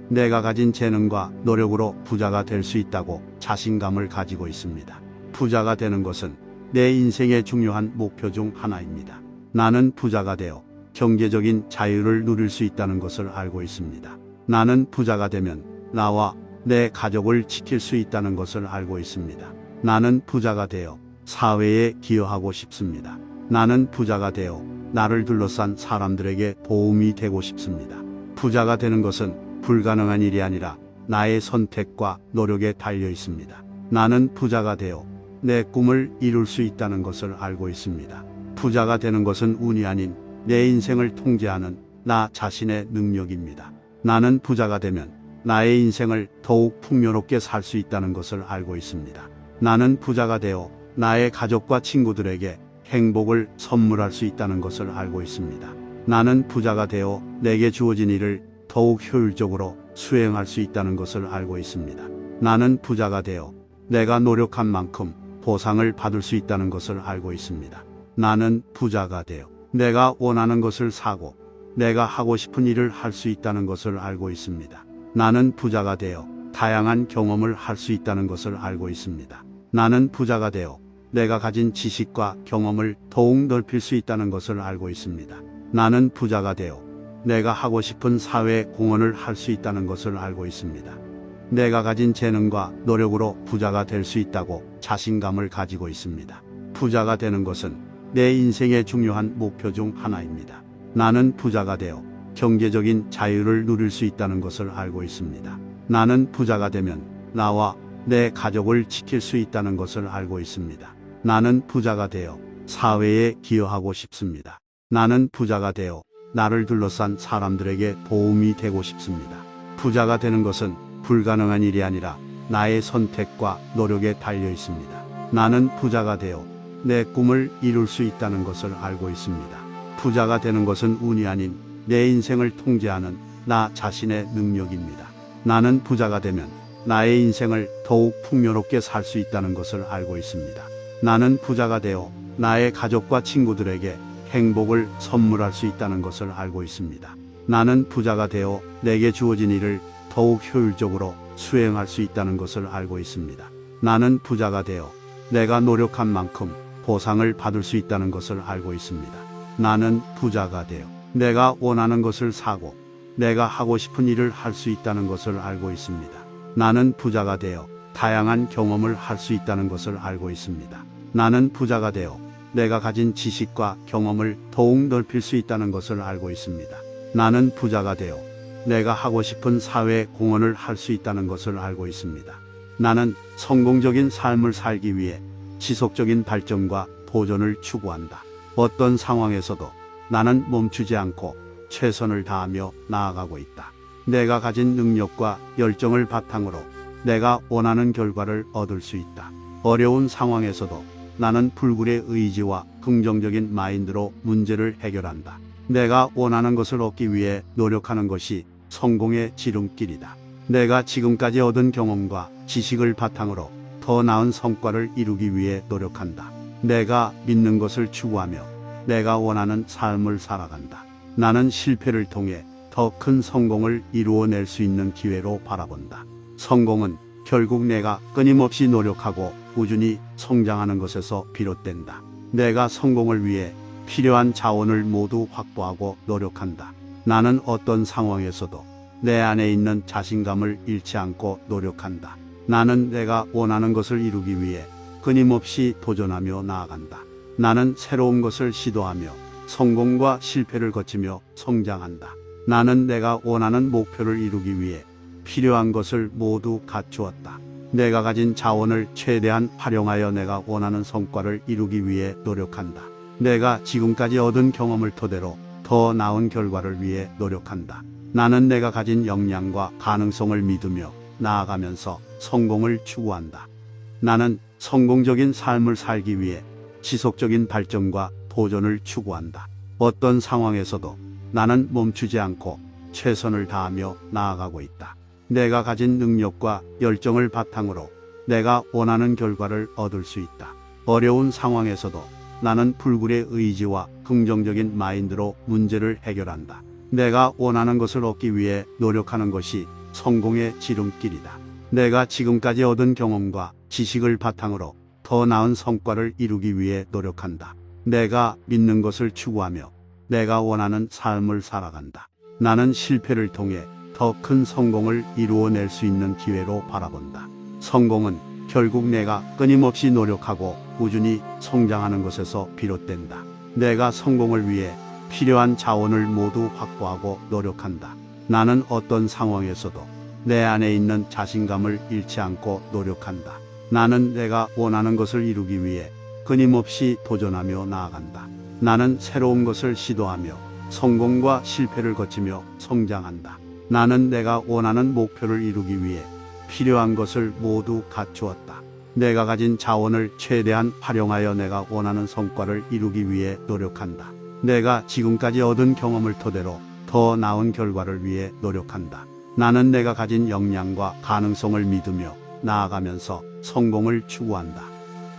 내가 가진 재능과 노력으로 부자가 될 수 있다고 자신감을 가지고 있습니다. 부자가 되는 것은 내 인생의 중요한 목표 중 하나입니다. 나는 부자가 되어 경제적인 자유를 누릴 수 있다는 것을 알고 있습니다. 나는 부자가 되면 나와 내 가족을 지킬 수 있다는 것을 알고 있습니다. 나는 부자가 되어 사회에 기여하고 싶습니다. 나는 부자가 되어 나를 둘러싼 사람들에게 도움이 되고 싶습니다. 부자가 되는 것은 불가능한 일이 아니라 나의 선택과 노력에 달려 있습니다. 나는 부자가 되어 내 꿈을 이룰 수 있다는 것을 알고 있습니다. 부자가 되는 것은 운이 아닌 내 인생을 통제하는 나 자신의 능력입니다. 나는 부자가 되면 나의 인생을 더욱 풍요롭게 살 수 있다는 것을 알고 있습니다. 나는 부자가 되어 나의 가족과 친구들에게 행복을 선물할 수 있다는 것을 알고 있습니다. 나는 부자가 되어 내게 주어진 일을 더욱 효율적으로 수행할 수 있다는 것을 알고 있습니다. 나는 부자가 되어 내가 노력한 만큼 보상을 받을 수 있다는 것을 알고 있습니다. 나는 부자가 되어 내가 원하는 것을 사고 내가 하고 싶은 일을 할 수 있다는 것을 알고 있습니다. 나는 부자가 되어 다양한 경험을 할 수 있다는 것을 알고 있습니다. 나는 부자가 되어 내가 가진 지식과 경험을 더욱 넓힐 수 있다는 것을 알고 있습니다. 나는 부자가 되어 내가 하고 싶은 사회 공헌을 할 수 있다는 것을 알고 있습니다. 내가 가진 재능과 노력으로 부자가 될 수 있다고 자신감을 가지고 있습니다. 부자가 되는 것은 내 인생의 중요한 목표 중 하나입니다. 나는 부자가 되어 경제적인 자유를 누릴 수 있다는 것을 알고 있습니다. 나는 부자가 되면 나와 내 가족을 지킬 수 있다는 것을 알고 있습니다. 나는 부자가 되어 사회에 기여하고 싶습니다. 나는 부자가 되어 나를 둘러싼 사람들에게 도움이 되고 싶습니다. 부자가 되는 것은 불가능한 일이 아니라 나의 선택과 노력에 달려 있습니다. 나는 부자가 되어 내 꿈을 이룰 수 있다는 것을 알고 있습니다. 부자가 되는 것은 운이 아닌 내 인생을 통제하는 나 자신의 능력입니다. 나는 부자가 되면 나의 인생을 더욱 풍요롭게 살 수 있다는 것을 알고 있습니다. 나는 부자가 되어 나의 가족과 친구들에게 행복을 선물할 수 있다는 것을 알고 있습니다. 나는 부자가 되어 내게 주어진 일을 더욱 효율적으로 수행할 수 있다는 것을 알고 있습니다. 나는 부자가 되어 내가 노력한 만큼 보상을 받을 수 있다는 것을 알고 있습니다. 나는 부자가 되어 내가 원하는 것을 사고 내가 하고 싶은 일을 할 수 있다는 것을 알고 있습니다. 나는 부자가 되어 다양한 경험을 할 수 있다는 것을 알고 있습니다. 나는 부자가 되어 내가 가진 지식과 경험을 더욱 넓힐 수 있다는 것을 알고 있습니다. 나는 부자가 되어 내가 하고 싶은 사회 공헌을 할 수 있다는 것을 알고 있습니다. 나는 성공적인 삶을 살기 위해 지속적인 발전과 도전을 추구한다. 어떤 상황에서도 나는 멈추지 않고 최선을 다하며 나아가고 있다. 내가 가진 능력과 열정을 바탕으로 내가 원하는 결과를 얻을 수 있다. 어려운 상황에서도 나는 불굴의 의지와 긍정적인 마인드로 문제를 해결한다. 내가 원하는 것을 얻기 위해 노력하는 것이 성공의 지름길이다. 내가 지금까지 얻은 경험과 지식을 바탕으로 더 나은 성과를 이루기 위해 노력한다. 내가 믿는 것을 추구하며 내가 원하는 삶을 살아간다. 나는 실패를 통해 더 큰 성공을 이루어낼 수 있는 기회로 바라본다. 성공은 결국 내가 끊임없이 노력하고 꾸준히 성장하는 것에서 비롯된다. 내가 성공을 위해 필요한 자원을 모두 확보하고 노력한다. 나는 어떤 상황에서도 내 안에 있는 자신감을 잃지 않고 노력한다. 나는 내가 원하는 것을 이루기 위해 끊임없이 도전하며 나아간다. 나는 새로운 것을 시도하며 성공과 실패를 거치며 성장한다. 나는 내가 원하는 목표를 이루기 위해 필요한 것을 모두 갖추었다. 내가 가진 자원을 최대한 활용하여 내가 원하는 성과를 이루기 위해 노력한다. 내가 지금까지 얻은 경험을 토대로 더 나은 결과를 위해 노력한다. 나는 내가 가진 역량과 가능성을 믿으며 나아가면서 성공을 추구한다. 나는 성공적인 삶을 살기 위해 지속적인 발전과 도전을 추구한다. 어떤 상황에서도 나는 멈추지 않고 최선을 다하며 나아가고 있다. 내가 가진 능력과 열정을 바탕으로 내가 원하는 결과를 얻을 수 있다. 어려운 상황에서도 나는 불굴의 의지와 긍정적인 마인드로 문제를 해결한다. 내가 원하는 것을 얻기 위해 노력하는 것이 성공의 지름길이다. 내가 지금까지 얻은 경험과 지식을 바탕으로 더 나은 성과를 이루기 위해 노력한다. 내가 믿는 것을 추구하며 내가 원하는 삶을 살아간다. 나는 실패를 통해 더 큰 성공을 이루어낼 수 있는 기회로 바라본다. 성공은 결국 내가 끊임없이 노력하고 꾸준히 성장하는 것에서 비롯된다. 내가 성공을 위해 필요한 자원을 모두 확보하고 노력한다. 나는 어떤 상황에서도 내 안에 있는 자신감을 잃지 않고 노력한다. 나는 내가 원하는 것을 이루기 위해 끊임없이 도전하며 나아간다. 나는 새로운 것을 시도하며 성공과 실패를 거치며 성장한다. 나는 내가 원하는 목표를 이루기 위해 필요한 것을 모두 갖추었다. 내가 가진 자원을 최대한 활용하여 내가 원하는 성과를 이루기 위해 노력한다. 내가 지금까지 얻은 경험을 토대로 더 나은 결과를 위해 노력한다. 나는 내가 가진 역량과 가능성을 믿으며 나아가면서 성공을 추구한다.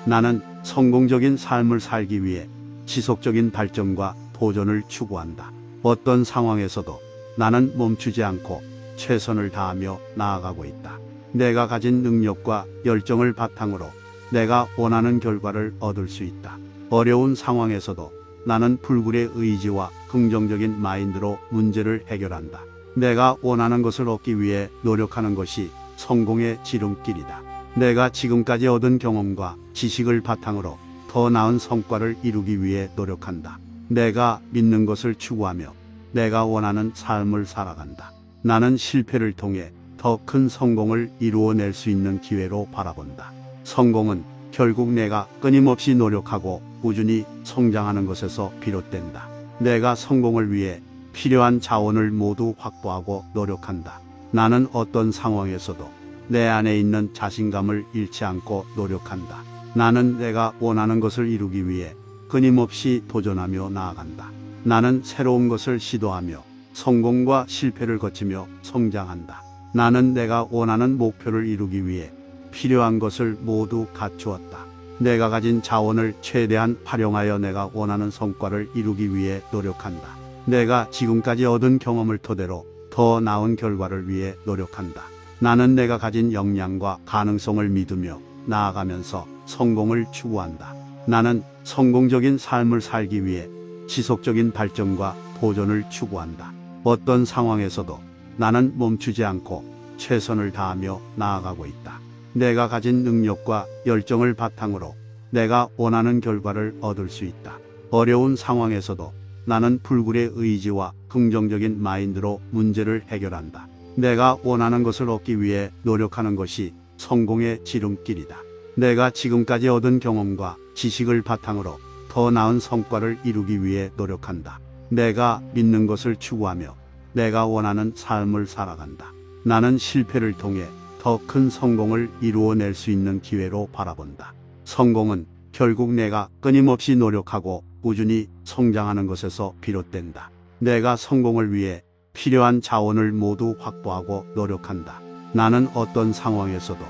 나는 성공적인 삶을 살기 위해 지속적인 발전과 도전을 추구한다. 어떤 상황에서도 나는 멈추지 않고 최선을 다하며 나아가고 있다. 내가 가진 능력과 열정을 바탕으로 내가 원하는 결과를 얻을 수 있다. 어려운 상황에서도 나는 불굴의 의지와 긍정적인 마인드로 문제를 해결한다. 내가 원하는 것을 얻기 위해 노력하는 것이 성공의 지름길이다. 내가 지금까지 얻은 경험과 지식을 바탕으로 더 나은 성과를 이루기 위해 노력한다. 내가 믿는 것을 추구하며 내가 원하는 삶을 살아간다. 나는 실패를 통해 더 큰 성공을 이루어낼 수 있는 기회로 바라본다. 성공은 결국 내가 끊임없이 노력하고 꾸준히 성장하는 것에서 비롯된다. 내가 성공을 위해 필요한 자원을 모두 확보하고 노력한다. 나는 어떤 상황에서도 내 안에 있는 자신감을 잃지 않고 노력한다. 나는 내가 원하는 것을 이루기 위해 끊임없이 도전하며 나아간다. 나는 새로운 것을 시도하며 성공과 실패를 거치며 성장한다. 나는 내가 원하는 목표를 이루기 위해 필요한 것을 모두 갖추었다. 내가 가진 자원을 최대한 활용하여 내가 원하는 성과를 이루기 위해 노력한다. 내가 지금까지 얻은 경험을 토대로 더 나은 결과를 위해 노력한다. 나는 내가 가진 역량과 가능성을 믿으며 나아가면서 성공을 추구한다. 나는 성공적인 삶을 살기 위해 지속적인 발전과 도전을 추구한다. 어떤 상황에서도 나는 멈추지 않고 최선을 다하며 나아가고 있다. 내가 가진 능력과 열정을 바탕으로 내가 원하는 결과를 얻을 수 있다. 어려운 상황에서도 나는 불굴의 의지와 긍정적인 마인드로 문제를 해결한다. 내가 원하는 것을 얻기 위해 노력하는 것이 성공의 지름길이다. 내가 지금까지 얻은 경험과 지식을 바탕으로 더 나은 성과를 이루기 위해 노력한다. 내가 믿는 것을 추구하며 내가 원하는 삶을 살아간다. 나는 실패를 통해 더 큰 성공을 이루어낼 수 있는 기회로 바라본다. 성공은 결국 내가 끊임없이 노력하고 꾸준히 성장하는 것에서 비롯된다. 내가 성공을 위해 필요한 자원을 모두 확보하고 노력한다. 나는 어떤 상황에서도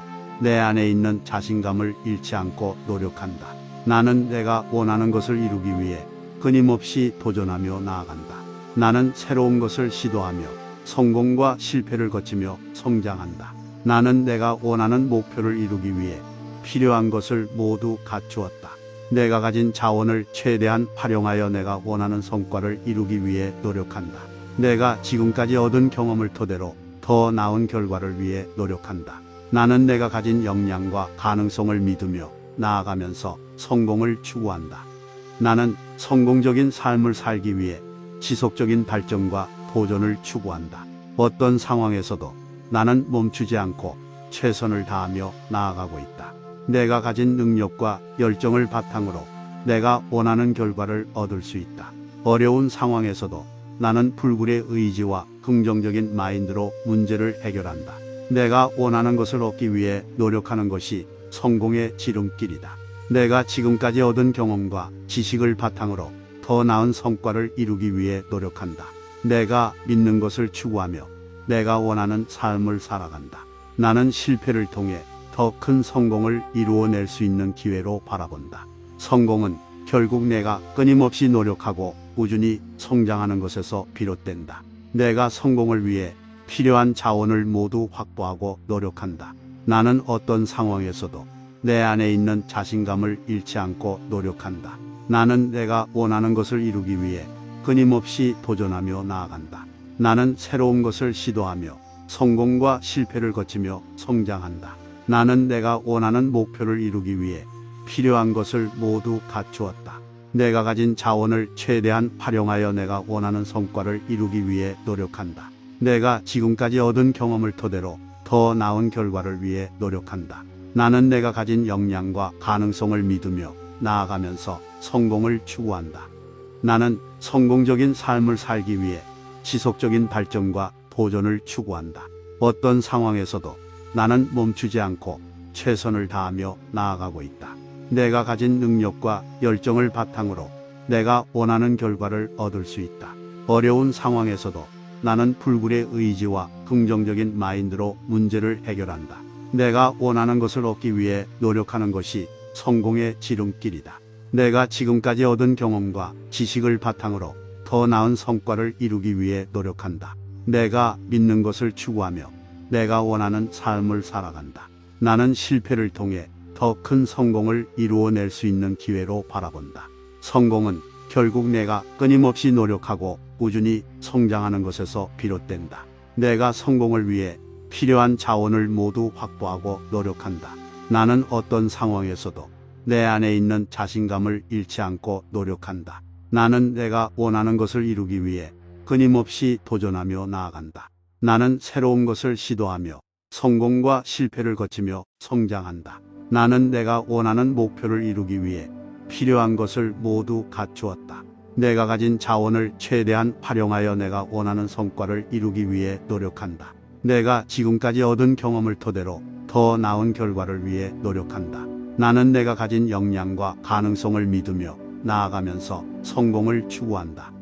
내 안에 있는 자신감을 잃지 않고 노력한다. 나는 내가 원하는 것을 이루기 위해 끊임없이 도전하며 나아간다. 나는 새로운 것을 시도하며 성공과 실패를 거치며 성장한다. 나는 내가 원하는 목표를 이루기 위해 필요한 것을 모두 갖추었다. 내가 가진 자원을 최대한 활용하여 내가 원하는 성과를 이루기 위해 노력한다. 내가 지금까지 얻은 경험을 토대로 더 나은 결과를 위해 노력한다. 나는 내가 가진 역량과 가능성을 믿으며 나아가면서 성공을 추구한다. 나는 성공적인 삶을 살기 위해 지속적인 발전과 도전을 추구한다. 어떤 상황에서도 나는 멈추지 않고 최선을 다하며 나아가고 있다. 내가 가진 능력과 열정을 바탕으로 내가 원하는 결과를 얻을 수 있다. 어려운 상황에서도 나는 불굴의 의지와 긍정적인 마인드로 문제를 해결한다. 내가 원하는 것을 얻기 위해 노력하는 것이 성공의 지름길이다. 내가 지금까지 얻은 경험과 지식을 바탕으로 더 나은 성과를 이루기 위해 노력한다. 내가 믿는 것을 추구하며 내가 원하는 삶을 살아간다. 나는 실패를 통해 더 큰 성공을 이루어낼 수 있는 기회로 바라본다. 성공은 결국 내가 끊임없이 노력하고 꾸준히 성장하는 것에서 비롯된다. 내가 성공을 위해 필요한 자원을 모두 확보하고 노력한다. 나는 어떤 상황에서도 내 안에 있는 자신감을 잃지 않고 노력한다. 나는 내가 원하는 것을 이루기 위해 끊임없이 도전하며 나아간다. 나는 새로운 것을 시도하며 성공과 실패를 거치며 성장한다. 나는 내가 원하는 목표를 이루기 위해 필요한 것을 모두 갖추었다. 내가 가진 자원을 최대한 활용하여 내가 원하는 성과를 이루기 위해 노력한다. 내가 지금까지 얻은 경험을 토대로 더 나은 결과를 위해 노력한다. 나는 내가 가진 역량과 가능성을 믿으며 나아가면서 성공을 추구한다. 나는 성공적인 삶을 살기 위해 지속적인 발전과 도전을 추구한다. 어떤 상황에서도 나는 멈추지 않고 최선을 다하며 나아가고 있다. 내가 가진 능력과 열정을 바탕으로 내가 원하는 결과를 얻을 수 있다. 어려운 상황에서도 나는 불굴의 의지와 긍정적인 마인드로 문제를 해결한다. 내가 원하는 것을 얻기 위해 노력하는 것이 성공의 지름길이다. 내가 지금까지 얻은 경험과 지식을 바탕으로 더 나은 성과를 이루기 위해 노력한다. 내가 믿는 것을 추구하며 내가 원하는 삶을 살아간다. 나는 실패를 통해 더 큰 성공을 이루어낼 수 있는 기회로 바라본다. 성공은 결국 내가 끊임없이 노력하고 꾸준히 성장하는 것에서 비롯된다. 내가 성공을 위해 필요한 자원을 모두 확보하고 노력한다. 나는 어떤 상황에서도 내 안에 있는 자신감을 잃지 않고 노력한다. 나는 내가 원하는 것을 이루기 위해 끊임없이 도전하며 나아간다. 나는 새로운 것을 시도하며 성공과 실패를 거치며 성장한다. 나는 내가 원하는 목표를 이루기 위해 필요한 것을 모두 갖추었다. 내가 가진 자원을 최대한 활용하여 내가 원하는 성과를 이루기 위해 노력한다. 내가 지금까지 얻은 경험을 토대로 더 나은 결과를 위해 노력한다. 나는 내가 가진 역량과 가능성을 믿으며 나아가면서 성공을 추구한다.